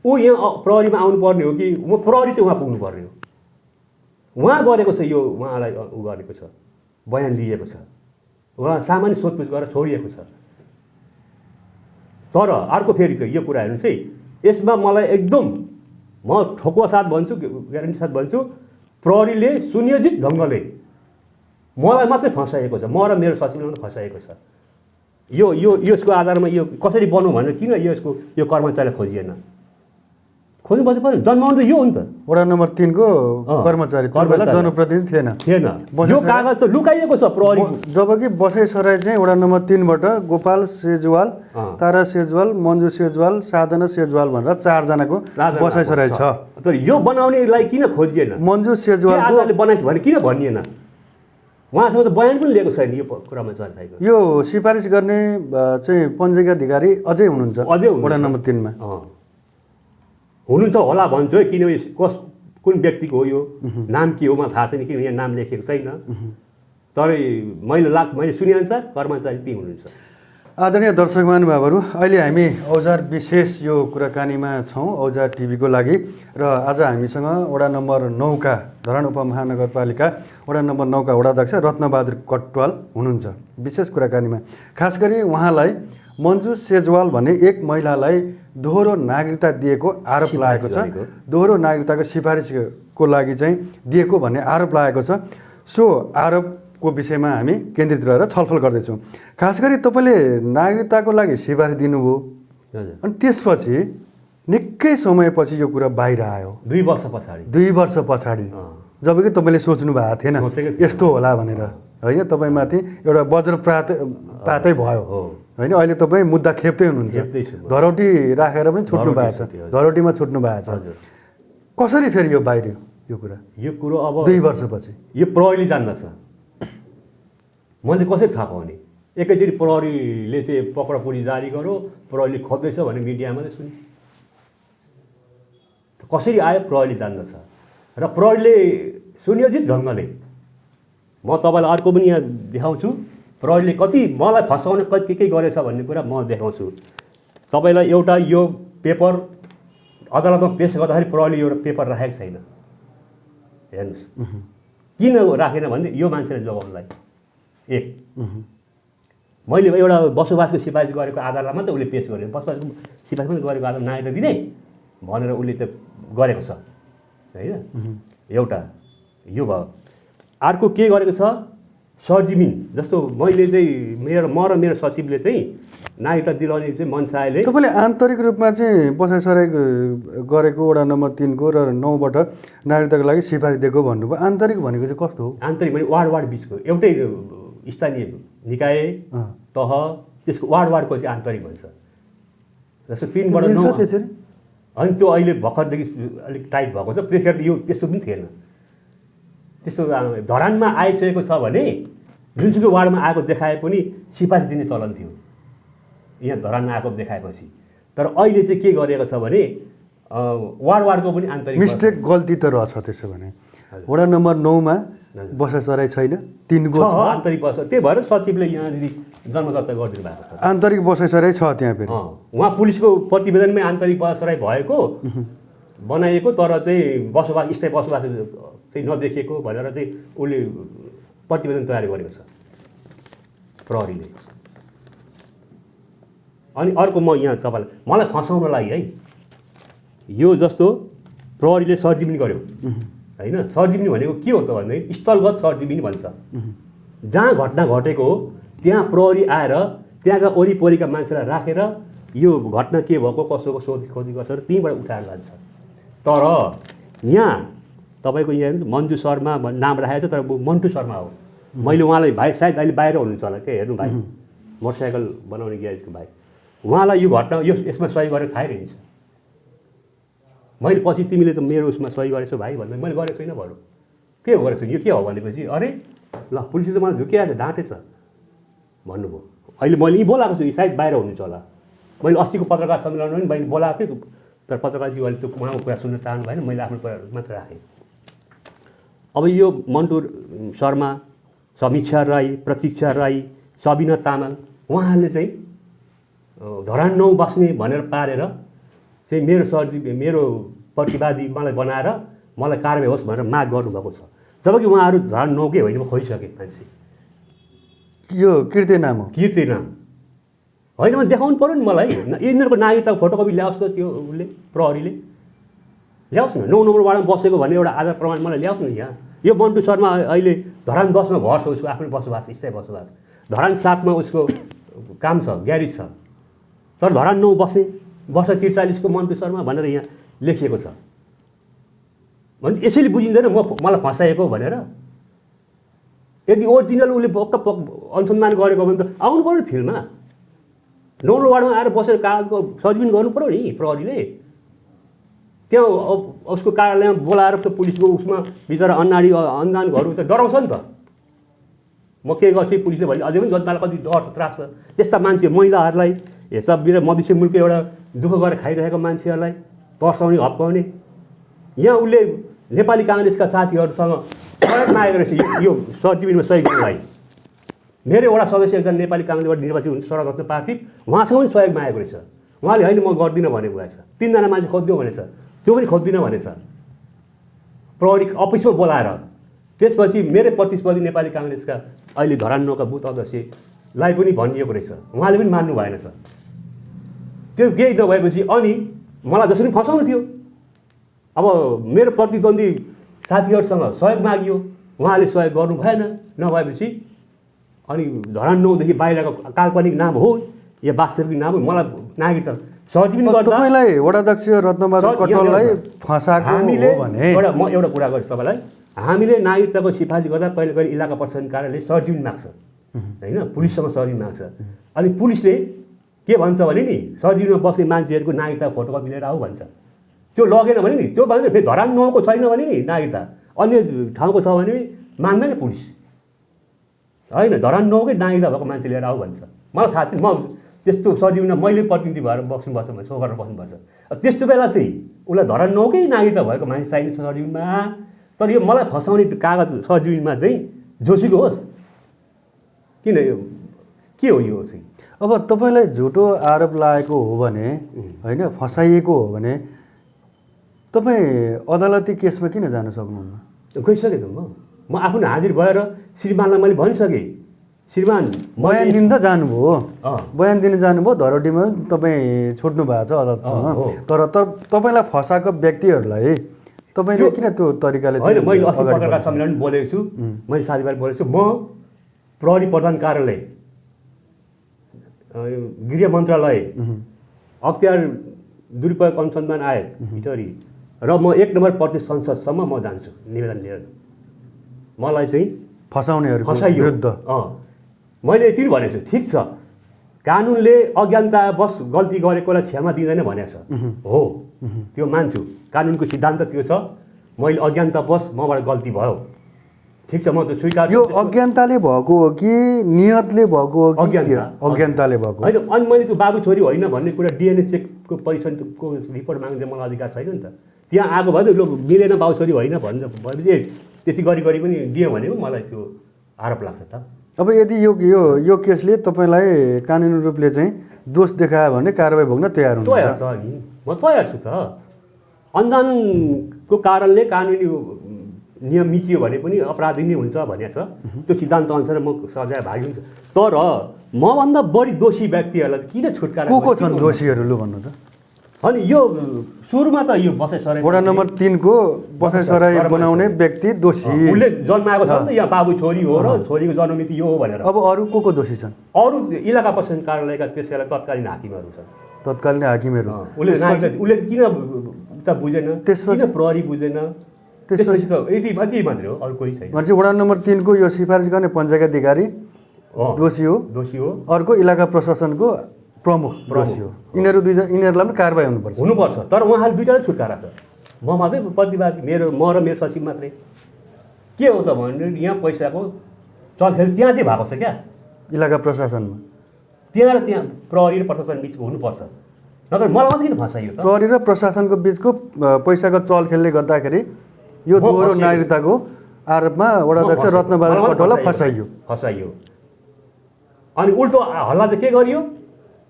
ऊ यहाँ प्रहरीमा आउनुपर्ने हो कि म प्रहरी चाहिँ उहाँ पुग्नुपर्ने हो? उहाँ गरेको छ यो, उहाँलाई ऊ गरेको छ, बयान लिएको छ, उहाँ सामान्य सोधपुछ गरेर छोडिएको छ। तर अर्को फेरि चाहिँ यो कुरा हेर्नुहोस् है, यसमा मलाई एकदम म ठोकुवा साथ भन्छु, ग्यारेन्टी साथ भन्छु, प्रहरीले सुनियोजित ढङ्गले मलाई मात्रै फसाएको छ, म र मेरो सचिवलाई मात्रै फसाएको छ। यसको आधारमा यो कसरी बनाउँ भनेर किन यसको यो कर्मचारीलाई खोज्नुपर्छ पर्छ, जन्माउनु त यो हो नि त। वडा नम्बर 3 को कर्मचारी त्यो बेला कर्मचारी। जनप्रतिनिधि थिएन। थिएन, यो कागज त लुकाइएको छ प्रहरी। जबकि बसाइसराई चाहिँ वडा नम्बर 3 बाट गोपाल सेजवाल, तारा सेजवाल, मन्जु सेजवाल, साधना सेजवाल भनेर 4 जनाको बसाइसराई छ। तर यो बनाउनेलाई किन खोजिएन? मन्जु सेजवालको आधारले बनाइस् भने किन भनिएन? उहाँसँग त बयान पनि लिएको छैन यो कुरामा चर्चाको। यो सिफारिस गर्ने चाहिँ पञ्चायत अधिकारी अझै हुनुहुन्छ अझै हुनुहुन्छ। वडा नम्बर 3 मा हुनुहुन्छ होला भन्छु है, किनभने कुन व्यक्तिको हो यो, नाम के हो मलाई थाहा छैन, किनभने यहाँ नाम लेखेको छैन। तर मैले सुनेअनुसार कर्मचारी ती हुनुहुन्छ। आदरणीय दर्शक महानुभावहरू, अहिले हामी औजार विशेष यो कुराकानीमा छौँ औजार टिभीको लागि। र आज हामीसँग वडा नम्बर 9 का धरान उपमहानगरपालिका वडा नम्बर 9 का वडाध्यक्ष रत्नबहादुर कटवाल हुनुहुन्छ विशेष कुराकानीमा। खास गरी उहाँलाई मन्जु सेजवाल भन्ने एक महिलालाई दोहोरो नागरिकता दिएको आरोप लागेको छ। दोहोरो नागरिकताको सिफारिसको लागि चाहिँ दिएको भन्ने आरोप लागेको छ। सो आरोपको विषयमा हामी केन्द्रित रहेर छलफल गर्दैछौँ। खास गरी तपाईँले नागरिकताको लागि सिफारिस दिनुभयो, अनि त्यसपछि निकै समयपछि यो कुरा बाहिर आयो। 2 वर्ष पछाडि। 2 वर्ष पछाडि, जबकि तपाईँले सोच्नु भएको थिएन यस्तो होला भनेर, होइन? तपाईँमाथि एउटा वज्रपातै भयो, होइन? अहिले तपाईँ मुद्दा खेप्दै हुनुहुन्छ, धरौटी राखेर पनि छुट्नु भएको छ, धरौटीमा छुट्नु भएको छ। कसरी फेरि यो बाहिर यो कुरा? यो कुरो अब 2 वर्षपछि यो प्रहरीले जान्दछ, मैले कसरी थाहा पाउने? एकैचोटि प्रहरीले चाहिँ पकडपुरी जारी गर्यो, प्रहरीले खोज्दैछ भने मिडियामा चाहिँ सुने। कसरी आयो प्रहरीले जान्दछ, र प्रहरीले सुनियोजित ढङ्गले, म तपाईँलाई अर्को पनि यहाँ देखाउँछु, प्रहरीले कति मलाई फसाउने के गरेछ भन्ने कुरा म देखाउँछु तपाईँलाई। एउटा यो पेपर अदालतमा पेस गर्दाखेरि प्रहरीले एउटा पेपर राखेको छैन, हेर्नुहोस्। किन राखेन भने यो मान्छेले जोगाउनलाई। एक, मैले एउटा बसोबासको सिफारिस गरेको आधारमा मात्रै उसले पेस गर्यो, बसोबासको सिफारिस मात्रै गरेको आधारमा नागरिकता दिने भनेर उसले त गरेको छ, होइन? एउटा यो भयो। अर्को के गरेको छ, सरजिमिन जस्तो मैले चाहिँ म र मेरो सचिवले चाहिँ नागरिकता दिलाउने चाहिँ मन्सायले। तपाईँले आन्तरिक रूपमा चाहिँ बसाइसराई गरेको वडा नम्बर 3 को र 9 बाट नागरिकताको लागि सिफारिस दिएको भन्नुभयो। आन्तरिक भनेको चाहिँ कस्तो हो? आन्तरिक भने वार्ड बिचको एउटै स्थानीय निकाय तह, त्यसको वार्डको चाहिँ आन्तरिक भन्छ। जस्तो 3 बाट 9 त्यसरी, अनि त्यो अहिले भर्खरदेखि अलिक टाइट भएको छ, त्यसरी यो त्यस्तो पनि थिएन। त्यस्तो धरानमा आइसकेको छ भने जुनसुकै वार्डमा आएको देखाए पनि सिफारिस दिने चलन थियो यहाँ धरानमा आएको देखाएपछि। तर अहिले चाहिँ के गरेको छ भने वार्डको पनि आन्तरिक मिस्टेक गल्ती त रहेछ। त्यसो भने वडा नम्बर 9 मा बसाइसराई छैन, 3 को आन्तरिक बस, त्यही भएर सचिवले यहाँनिर जन्मदत्ता गरिदिनु भएको छ। आन्तरिक बसाइसराई छ त्यहाँ फेरि। उहाँ पुलिसको प्रतिवेदनमै आन्तरिक बसाइसराई भएको बनाइएको, तर चाहिँ बसोबास स्थायी बसोबास चाहिँ नदेखिएको भनेर चाहिँ उसले प्रतिवेदन तयार गरेको छ प्रहरीले। अनि अर्को म यहाँ तपाईँलाई मलाई फसाउनलाई है, यो जस्तो प्रहरीले सरजिमिन गर्यो, होइन? सरजिमिन भनेको के हो त भने स्थलगत सरजिमिन भन्छ। जहाँ घटना घटेको हो त्यहाँ प्रहरी आएर त्यहाँका वरिपरिका मान्छेलाई राखेर यो घटना के भएको कसोको सोधखोजी गर्छ र त्यहीँबाट उठाएर लान्छ। तर यहाँ तपाईँको यहाँ मन्जु शर्मा नाम राखेको छ, तर मन्टु शर्मा हो। मैले उहाँलाई भाइ, सायद अहिले बाहिर हुनुहुन्छ होला, के हेर्नु भाइ, मोटरसाइकल बनाउने ग्यारेजको भाइ, उहाँलाई यो घटना यसमा सही गरेर थाहै रहेछ। मैले पछि तिमीले त मेरो उसमा सही गरेछौ भाइ भन्दा मैले गरेको छैन भनौँ, के हो गरेको छैन, यो के हो भनेपछि अरे ल पुलिसले त मलाई झुकिहाल्छ, ढाँटेछ भन्नुभयो। अहिले मैले यहीँ बोलाएको छु, सायद बाहिर हुनुहुन्छ होला। मैले अस्तिको पत्रकार सम्मेलनमा पनि मैले बोलाएको थिएँ, तर पत्रकारजी अहिले त्यो उहाँको कुरा सुन्न चाहनु भएन, मैले आफ्नो कुरा मात्र राखेँ। अब यो मन्टु शर्मा, समीक्षा राई, प्रतीक्षा राई, सबिना तामाङ, उहाँहरूले चाहिँ धरान 9 बस्ने भनेर पारेर चाहिँ मेरो प्रतिवादी मलाई बनाएर मलाई कारबाही होस् भनेर माग गर्नुभएको छ। जबकि उहाँहरू धरान 9 कै होइन, खोइसके मान्छे। यो कीर्ति नाम हो, कीर्ति नाम होइन भने देखाउनु पऱ्यो नि मलाई। यिनीहरूको नागरिकताको फोटोकपी ल्याओस् त, त्यो उसले प्रहरीले ल्याओस् न। 9 नम्बर वार्डमा बसेको भन्ने एउटा आधार प्रमाण मलाई ल्याओस् न। यहाँ यो मन्टु शर्मा अहिले धरान 10 मा घर छ, उसको आफ्नो बसोबास, स्थायी बसोबास। धरान 7 मा उसको काम छ, ग्यारेज छ, तर धरान 9 बस्ने वर्ष 43 को मन्टु शर्मा भनेर यहाँ लेखिएको छ भने यसैले बुझिँदैन मलाई फसाएको भनेर। यदि ओरिजिनल उसले अनुसन्धान गरेको भने त आउनु पऱ्यो फिल्डमा, नौलो वार्डमा आएर बसेर कागजको सर्टिफिकेट गर्नु पऱ्यो नि प्रहरीले। त्यहाँ उसको कार्यालयमा बोलाएर त पुलिसको उसमा बिचरा अन्जान घरहरू त डराउँछ नि त। म के गर्छु पुलिसले भने अझै पनि जनतालाई कति डर छ त्रास छ। त्यस्ता मान्छे महिलाहरूलाई हेर्छ मधेसी मुलुकको एउटा दुःख गरेर खाइरहेको मान्छेहरूलाई तर्साउने हप्काउने। यहाँ उसले नेपाली काङ्ग्रेसका साथीहरूसँग सहयोग मागेको रहेछ यो सर्टिफिकेटमा सही गर्नलाई। मेरो वडा सदस्य एकजना नेपाली काङ्ग्रेसबाट निर्वाचित हुनुहुन्छ शरदरत्न पार्थिव, उहाँसँग पनि सहयोग मागेको रहेछ। उहाँले होइन म गर्दिनँ भनेको भएछ। 3 जना मान्छे खोजिदियो भनेछ, त्यो पनि खोज्दिनँ भनेछ प्रहरी अफिसमा बोलाएर। त्यसपछि मेरै प्रतिस्पर्धी नेपाली काङ्ग्रेसका अहिले धरान 9 का बुथ अध्यक्षलाई पनि भनिएको रहेछ, उहाँले पनि मान्नु भएन छ। त्यो केही नभएपछि अनि मलाई जसरी फसाउनु थियो। अब मेरो प्रतिद्वन्दी साथीहरूसँग सहयोग मागियो, उहाँले सहयोग गर्नु भएन। नभएपछि अनि धरान 9 देखि बाहिरको काल्पनिक नाम हो या वास्तविक नाम हो, मलाई नागरिकता सर्टिफिकेट गर्दा तपाईलाई वडाध्यक्ष रत्नबहादुर कटुवाललाई फसाएको हामीले हो भने म एउटा कुरा गर्छु तपाईँलाई। हामीले नागरिकताको सिफारिस गर्दा कहिले कहिले इलाका प्रशासन कार्यालयले सर्टिफिकेट माग्छ होइन, पुलिससँग सर्टिफिकेट माग्छ। अनि पुलिसले के भन्छ भने नि सर्टिफिकेटमा बस्ने मान्छेहरूको नागरिकता फोटोकपी लिएर आऊ भन्छ। त्यो लगेन भने नि त्यो भन्छ फेरि धरान 9 को छैन भने नि नागरिकता अन्य ठाउँको छ भने मान्दैन पुलिस होइन। धरान 9 कै नागरिकता भएको मान्छे लिएर आऊ भन्छ। मलाई थाहा छैन, म त्यस्तो सर्टिफिकेटमा मैले प्रतिनिधि भएर बस्नुपर्छ भने सो गरेर बस्नुपर्छ। त्यस्तो बेला चाहिँ उसलाई धरान 9 कै नागरिकता भएको मान्छे चाहिन्छ सर्टिफिकेटमा। तर यो मलाई फसाउने कागज सर्टिफिकेटमा चाहिँ जोशीको होस् किन, के हो यो चाहिँ? अब तपाईँलाई झुटो आरोप लागेको हो भने होइन, फसाइएको हो भने तपाईँ अदालती केसमा किन जान सक्नुहुन्न? गइसकेँ त म आफ्नो हाजिर भएर श्रीमानलाई मैले भनिसकेँ, श्रीमान बयान दिन त जानुभयो, बयान दिन जानुभयो, धरोटीमा तपाईँ छुट्नु भएको छ अदालतसँग। तर तपाईँलाई फसाएको व्यक्तिहरूलाई तपाईँले किन त्यो तरिकाले? होइन, मैले अस्ति पत्रकार सम्मेलन बोलेको छु, मैले साथीभाइ बोलेको छु। म प्रहरी प्रधान कार्यालय, गृह मन्त्रालय, अख्तियार दुरुपयोग अनुसन्धान आयोग इटरी र म 1 नम्बर प्रदेश संसदसम्म म जान्छु निवेदन लिएर। मलाई चाहिँ फसाउनेहरूको विरुद्ध मैले यति भनेको छु, ठिक छ कानुनले अज्ञानतावश गल्ती गरेकोलाई क्षमा दिँदैन भनेको छ, हो त्यो मान्छु, कानुनको सिद्धान्त त्यो छ। मैले अज्ञानतावश मबाट गल्ती भयो, ठिक छ, म त स्वीकार। यो अज्ञानताले भएको हो कि नियतले भएको हो कि? अज्ञानताले भएको होइन। अनि मैले त्यो बाबु छोरी होइन भन्ने कुरा डिएनए चेकको परीक्षणको रिपोर्ट माग्ने मलाई अधिकार छैन नि त। त्यहाँ आएको भए ल मिलेन बाबु छोरी होइन भएपछि त्यति गरी पनि दियो भने मलाई त्यो आरोप लाग्छ त। अब यदि यो केसले तपाईँलाई कानुनी रूपले चाहिँ दोष देखायो भने कारबाही भोग्न तयार हुनुहुन्छ? तयार त नि, म तयार छु त। अनजानको कारणले कानुनी नियम मिचियो भने पनि अपराधी नै हुन्छ भनेको छ, त्यो सिद्धान्त अनुसार म सजाय भागी हुन्छ। तर मभन्दा बढी दोषी व्यक्तिहरूलाई किन छुटकारा? को छन् दोषीहरू लु भन्नु त? अनि यो सुरुमा त यो बसाइसराई वडा नम्बर 3 को बसाइसराई बनाउने व्यक्ति दोषी, उसले जन्माएको छ नि त, यहाँ बाबु छोरी हो र छोरीको जन्ममिति यो हो भनेर। अब अरू को दोषी छन्? अरू इलाका प्रशासन कार्यालयका त्यसैलाई तत्कालीन हाकिमहरू छन्। तत्कालीन हाकिमहरू उसले किन त बुझेन, त्यसपछि प्रहरी बुझेन, त्यसपछि त यति मात्रै हो, अरू कोही छैन। भनेपछि वडा नम्बर 3 को यो सिफारिस गर्ने पञ्चायत अधिकारी दोषी हो, अर्को इलाका प्रशासनको प्रमुख दोषी हो। यिनीहरूलाई पनि कारबाही हुनुपर्छ। तर उहाँले दुईजना छुटकारा छ, म मात्रै प्रतिवादी, म र मेरो सचिव मात्रै। के हो त भने यहाँ पैसाको चलखेल त्यहाँ चाहिँ भएको छ क्या, इलाका प्रशासनमा। त्यहाँ प्रहरी र प्रशासन बिच हुनुपर्छ, नत्र मलाई मात्रै किन फसाइयो त? प्रहरी र प्रशासनको बिचको पैसाको चलखेलले गर्दाखेरि यो दोहोरो नागरिकताको आरोपमा वडाध्यक्ष रत्नबहादुर कटुवाललाई फसाइयो। अनि उल्टो हल्ला चाहिँ के गरियो?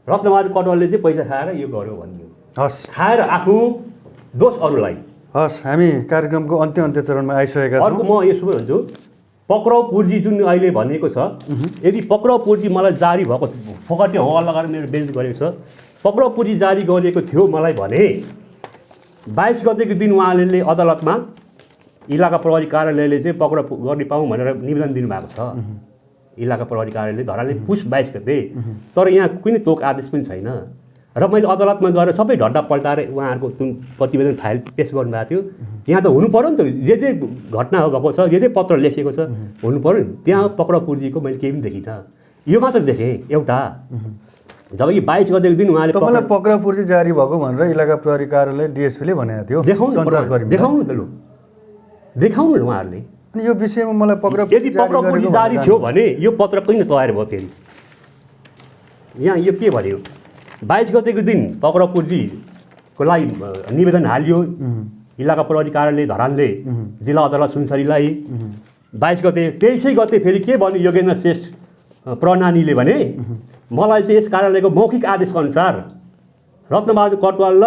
रत्नबहादुर कटुवालले चाहिँ पैसा खाएर यो गर्यो भनियो। हस्, खाएर आफू दोष अरूलाई। हस्, हामी कार्यक्रमको अन्त्य चरणमा आइसकेका छौँ। अर्को म यसो भन्छु, पक्राउ पूर्जी जुन अहिले भनिएको छ, यदि पक्राउ पूर्जी मलाई जारी भएको फकटे हो लगाएर मेरो बेन्च गरेको छ, पक्राउ पूर्जी जारी गरिएको थियो मलाई भने 22 गतेको दिन उहाँले अदालतमा इलाका प्रहरी कार्यालयले चाहिँ पक्राउ गर्ने पाऊँ भनेर निवेदन दिनुभएको छ। इलाका प्रहरी कार्यालयले धरानले पुस 22 गते। तर यहाँ कुनै तोक आदेश पनि छैन र मैले अदालतमा गएर सबै ढड्डा पल्टाएर उहाँहरूको जुन प्रतिवेदन फाइल पेस गर्नुभएको थियो त्यहाँ त हुनु पऱ्यो नि त जे घटना भएको छ जे पत्र लेखिएको छ हुनु पऱ्यो नि। त्यहाँ पक्राउ पुर्जीको मैले केही पनि देखिनँ, यो मात्र देखेँ एउटा। जब कि 22 गतेको दिन उहाँले तपाईँलाई पक्राउ पुर्जी जारी भएको भनेर इलाका प्रहरी कार्यालय डिएसपीले भनेको थियो। देखाउनु त लु, देखाउनु न उहाँहरूले। अनि यो विषयमा मलाई पक्राउ यदि पक्राउ पुर्जी जारी थियो भने यो पत्र किन तयार भयो फेरि? यहाँ यो के भन्यो, 22 गतेको दिन पक्राउ पुर्जीको लागि निवेदन हालियो इलाका प्रहरी कार्यालय धरानले जिल्ला अदालत सुनसरीलाई। 22 गते 23 गते फेरि के भन्यो योगेन्द्र श्रेष्ठ प्रणालीले भने मलाई चाहिँ यस कार्यालयको मौखिक आदेश अनुसार रत्नबहादुर कटवाल र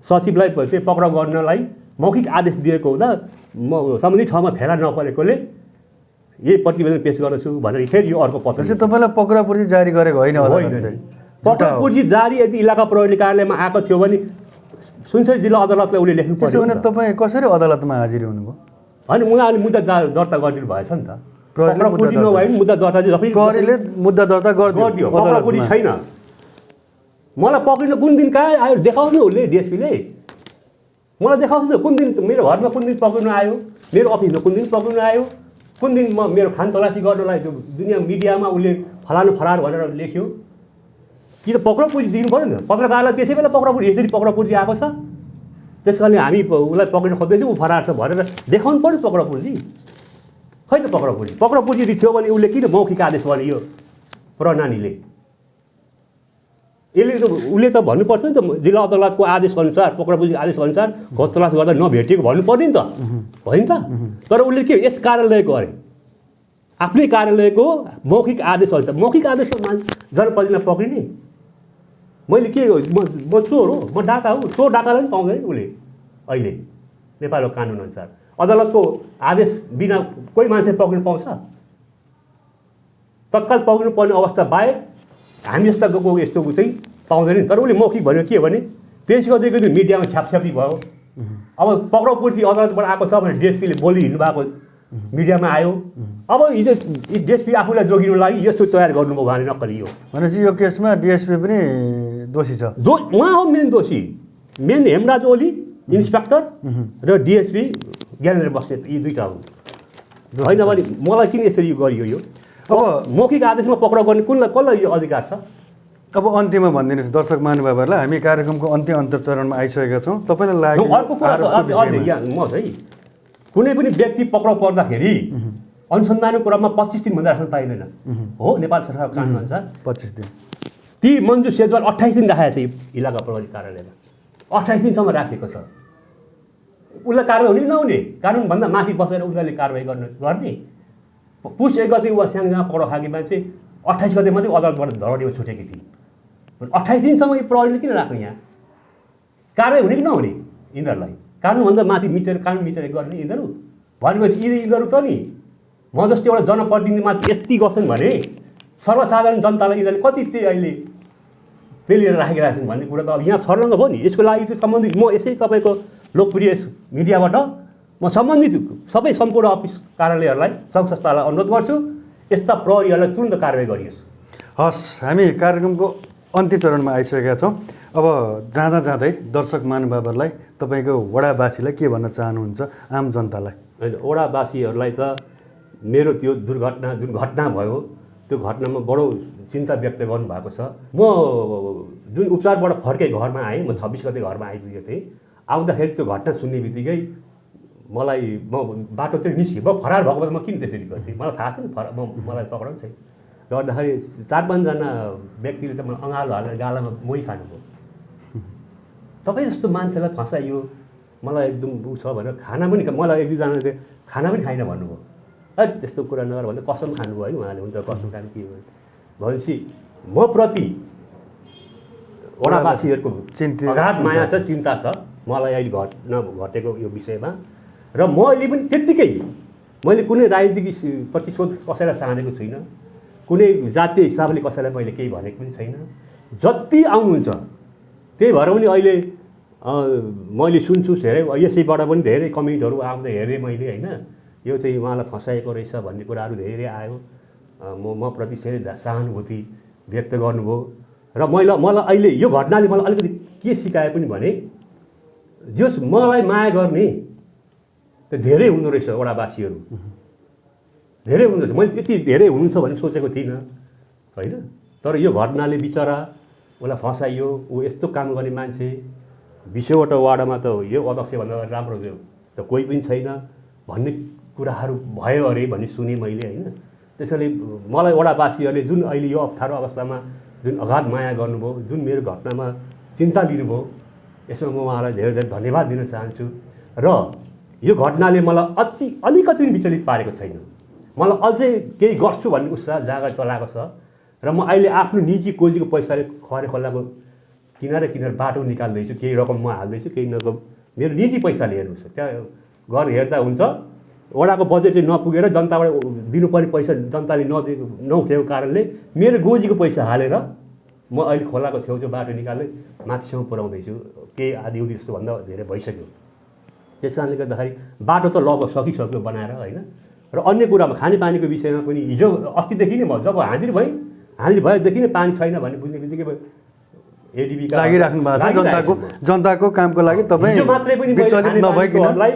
सचिवलाई चाहिँ पक्राउ गर्नलाई मौखिक आदेश दिएको हुँदा म सम्बन्धित ठाउँमा फेला नपरेकोले यही प्रतिवेदन पेश गर्दछु भनेर फेरि यो अर्को पत्र। तपाईँलाई पक्राउ पुर्जी जारी गरेको होइन? पक्राउ पुर्जी जारी यदि इलाका प्रहरी कार्यालयमा आएको थियो भने सुनसरी जिल्ला अदालतलाई उसले लेख्नु पर्यो। भने तपाईँ कसरी अदालतमा हाजिर हुनुभयो? होइन उहाँले मुद्दा दर्ता गरिदिनु भएछ नि त। पक्राउ पुर्जी नभए पनि मुद्दा दर्ता चाहिँ प्रहरीले मुद्दा दर्ता गरिदियो। पक्राउ पुर्जी छैन। मलाई पक्रिन कुन दिन कहाँ आयो देखाउनु उसले, डिएसपीले मलाई देखाउनु न कुन दिन मेरो घरमा कुन दिन पक्रिनु आयो, मेरो अफिसमा कुन दिन पक्रिनु आयो, कुन दिन म मेरो खान तलासी गर्नलाई दुनियाँ मिडियामा उसले फलानु फलार भनेर लेख्यो। कि त पक्राउ पुर्जी दिनु पऱ्यो नि त। पत्रकारलाई त्यसै बेला पक्राउ पुर्जी यसरी पक्राउ पुर्जी आएको छ त्यस कारणले हामी उसलाई पक्रिन खोज्दैछौँ ऊ फरार छ भनेर देखाउनु पऱ्यो पक्राउ पुर्जी। खै त पक्राउ पुर्जी यदि थियो भने उसले किन मौखिक आदेश भन्यो प्रणालीले? उसले त भन्नुपर्छ नि त जिल्ला अदालतको आदेश अनुसार पक्राउ पुर्जीको आदेश अनुसार खोज तलास गर्दा नभेटिएको भन्नुपर्ने नि त, होइन त? तर उसले के यस कार्यालयको अरे आफ्नै कार्यालयको मौखिक आदेश अनुसार, मौखिक आदेशको जनप्रतिनिधिलाई पक्रिने? मैले के म चोर हो, म डाका हो, चोर डाकालाई पनि पाउँदैन उसले अहिले नेपालको कानुन अनुसार। अदालतको आदेश बिना कोही मान्छे पक्रिनु पाउँछ? तत्काल पक्रिनु पर्ने अवस्था बाहेक हामी जस्ता गएको यस्तो चाहिँ पाउँदैन नि। तर उसले मौखिक भन्यो के भने 23 गतेको दिन मिडियामा छ्यापछ्यापी भयो। अब पक्राउ पुर्जी अदालतबाट आएको छ भने डिएसपीले बोलिहिँड्नु भएको मिडियामा आयो। अब हिजो डिएसपी आफूलाई जोगिनुको लागि यस्तो तयार गर्नुभयो उहाँले नक्कली हो भनेपछि यो केसमा डिएसपी पनि दोषी छ। उहाँ हो मेन दोषी, मेन हेमराज ओली इन्सपेक्टर र डिएसपी ज्ञानेन्द्र बस्नेत, यी दुईवटा हुन्। होइन भने मलाई किन यसरी गरियो? यो अब मौखिक आदेशमा पक्राउ गर्ने कसलाई यो अधिकार छ? अब अन्त्यमा भनिदिनुहोस् दर्शक महानुभावहरूलाई, हामी कार्यक्रमको अन्त्य चरणमा आइसकेका छौँ। तपाईँलाई लाग्यो अर्को कुरा म चाहिँ कुनै पनि व्यक्ति पक्राउ पर्दाखेरि अनुसन्धानको क्रममा 25 दिनभन्दा राख्न पाइँदैन हो नेपाल सरकारको कानुन अनुसार। 25 दिन। ती मन्जु सेजवाल 28 दिन राखेको छ इलाका प्रहरी कार्यालयमा, 28 दिनसम्म राखेको छ। उसलाई कारवाही हुने नहुने, कानुनभन्दा माथि बसेर उनीहरूले कारवाही गर्ने। पुस 1 गते वा स्याङजामा पक्राउ खाएकी मान्छे 28 गते मात्रै अदालतबाट धरडीमा छुटेकी थिए। 28 दिनसम्म यो प्रहरीले किन राख्ने? यहाँ कारवाही हुने कि नहुने यिनीहरूलाई? कानुनभन्दा माथि मिचेर कानुन मिचेर गर्ने यिनीहरू भनेपछि यिनीहरू त नि म जस्तो एउटा जनप्रतिनिधिमाथि यति गर्छन् भने सर्वसाधारण जनतालाई यिनीहरूले कति चाहिँ अहिले पेलिएर राखेका छन् भन्ने कुरा त अब यहाँ सर्लङ्ग भयो नि। यसको लागि चाहिँ सम्बन्धित म यसै तपाईँको लोकप्रिय मिडियाबाट म सम्बन्धित सबै सम्पूर्ण अफिस कार्यालयहरूलाई सङ्घ संस्थालाई अनुरोध गर्छु यस्ता प्रहरीहरूलाई तुरन्त कारवाही गरियोस्। हस्, हामी कार्यक्रमको अन्त्य चरणमा आइसकेका छौँ। अब जाँदै दर्शक महानुभावहरूलाई तपाईँको वडावासीलाई के भन्न चाहनुहुन्छ आम जनतालाई? होइन, वडावासीहरूलाई त मेरो त्यो जुन घटना भयो त्यो घटनामा बडो चिन्ता व्यक्त गर्नुभएको छ। म जुन उपचारबाट फर्के घरमा आएँ, म 26 गते घरमा आइपुगेको थिएँ। आउँदाखेरि त्यो घटना सुन्ने बित्तिकै मलाई म बाटो चाहिँ निस्केँ। म फरार भएको त म किन त्यसरी गर्थेँ? मलाई थाहा छ नि मलाई पक्राउनु छैन। गर्दाखेरि 4-5 जना व्यक्तिले त मलाई अँगालो हालेर गालामा मोही खानुभयो। तपाईँ जस्तो मान्छेलाई फसाइयो, मलाई एकदम उ छ भनेर खाना पनि मलाई 1-2 जनाले खाना पनि खाइन भन्नुभयो। त्यस्तो कुरा नगर भन्दा कसम खानुभयो है उहाँले। हुन्छ कसम खानु के हो भनेपछि म प्रति वडावासीहरूको अगाध माया छ, चिन्ता छ मलाई अहिले घटेको यो विषयमा। र मैले पनि त्यत्तिकै मैले कुनै राजनीतिक प्रतिशोध कसैलाई चाहनेको छुइनँ, कुनै जातीय हिसाबले कसैलाई मैले केही भनेको पनि छैन। जति आउनुहुन्छ त्यही भएर पनि अहिले मैले सुन्छु धेरै, यसैबाट पनि धेरै कमेन्टहरू आउँदा हेरेँ मैले होइन, यो चाहिँ उहाँलाई फसाएको रहेछ भन्ने कुराहरू धेरै आयो। म प्रति सहानुभूति व्यक्त गर्नुभयो र मलाई अहिले यो घटनाले मलाई अलिकति के सिकाए पनि भने जस मलाई माया गर्ने त धेरै हुँदो रहेछ वडावासीहरू, धेरै हुँदो रहेछ। मैले यति धेरै हुनुहुन्छ भन्ने सोचेको थिइनँ होइन। तर यो घटनाले बिचरा उसलाई फसाइयो, ऊ यस्तो काम गर्ने मान्छे 20वटा वार्डमा त यो अध्यक्षभन्दा राम्रो त कोही पनि छैन भन्ने कुराहरू भयो अरे भन्ने सुने मैले होइन। त्यसैले मलाई वडावासीहरूले जुन अहिले यो अप्ठ्यारो अवस्थामा जुन अगाध माया गर्नुभयो, जुन मेरो घटनामा चिन्ता लिनुभयो, यसमा म उहाँलाई धेरै धेरै धन्यवाद दिन चाहन्छु। र यो घटनाले मलाई अलिकति पनि विचलित पारेको छैन। मलाई अझै केही गर्छु भन्ने उत्साह जागर चलाएको छ। र म अहिले आफ्नो निजी कोजीको पैसाले खरे खोलाको किनारे बाटो निकाल्दैछु, केही रकम म हाल्दैछु, केही रकम मेरो निजी पैसाले हेर्नु छ। त्यहाँ घर हेर्दा हुन्छ, वडाको बजेट चाहिँ नपुगेर जनताबाट दिनुपर्ने पैसा जनताले नउठेको कारणले मेरो गोजीको पैसा हालेर म अहिले खोलाको छेउछेउ बाटो निकाल्दै माथिसम्म पुर्याउँदैछु। केही आधी उधी जस्तो भन्दा धेरै भइसक्यो। त्यस कारणले गर्दाखेरि बाटो त लगभग सकिसक्यो बनाएर होइन। र अन्य कुरामा खानेपानीको विषयमा पनि हिजो अस्तिदेखि नै म जब हाजिर भएदेखि नै पानी छैन भन्ने बुझ्ने बित्तिकै एडिबीका लागिराख्नु भएको छ जनताको कामको लागि। तपाईँ मात्रै पनि विचलित नभइकनलाई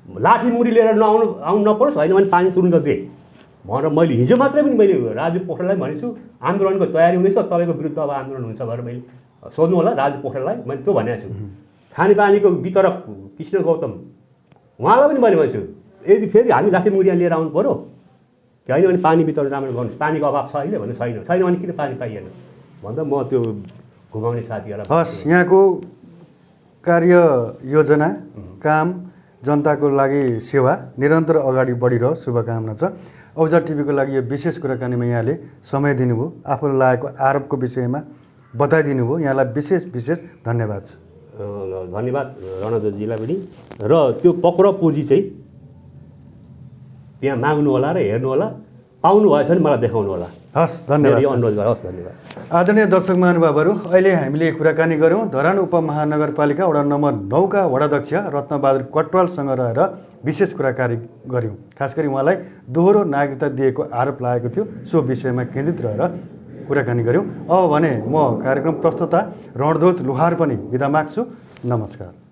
लाठी मुरी लिएर आउनु नपरोस् होइन भने पानी तुरुन्त दे भनेर मैले हिजो मात्रै पनि मैले राजु पोखरेललाई भनेको छु आन्दोलनको तयारी हुँदैछ, तपाईँको विरुद्ध अब आन्दोलन हुन्छ भनेर मैले सोध्नु होला राजु पोखरेललाई, मैले त्यो भनेको छु। खानेपानीको वितरक कृष्ण गौतम उहाँलाई पनि मैले भनेको छु, यदि फेरि हामी लाठी मुरी लिएर आउनु पऱ्यो कि होइन भने पानी वितरण राम्रो गर्नुहोस्, पानीको अभाव छ अहिले भने छैन भने किन पानी पाइएन भन्दा म त्यो घुमाउने साथीहरूलाई। हस्, यहाँको कार्य योजना काम जनताको लागि सेवा निरन्तर अगाडि बढिरहोस्, शुभकामना छ। औजा टिभीको लागि यो विशेष कुराकानीमा यहाँले समय दिनुभयो, आफूलाई लागेको आरोपको विषयमा बताइदिनु भयो, यहाँलाई विशेष धन्यवाद छ। धन्यवाद रणजजीलाई पनि। र त्यो पक्राउ पुँजी चाहिँ त्यहाँ माग्नु होला र हेर्नु होला, पाउनु भएछ भने मलाई देखाउनु होला। हस्, धन्यवाद। अनुरोध गरेँ। हस्, धन्यवाद। आदरणीय दर्शक महानुभावहरू, अहिले हामीले कुराकानी गऱ्यौँ धरान उपमहानगरपालिका वडा नम्बर 9 का वडाध्यक्ष रत्नबहादुर कटवालसँग रहेर विशेष कुराकानी गऱ्यौँ। खास गरी उहाँलाई दोहोरो नागरिकता दिएको आरोप लागेको थियो, सो विषयमा केन्द्रित रहेर कुराकानी गऱ्यौँ। अब भने म कार्यक्रम प्रस्तुता रणध्वज लुहार पनि बिदा माग्छु। नमस्कार।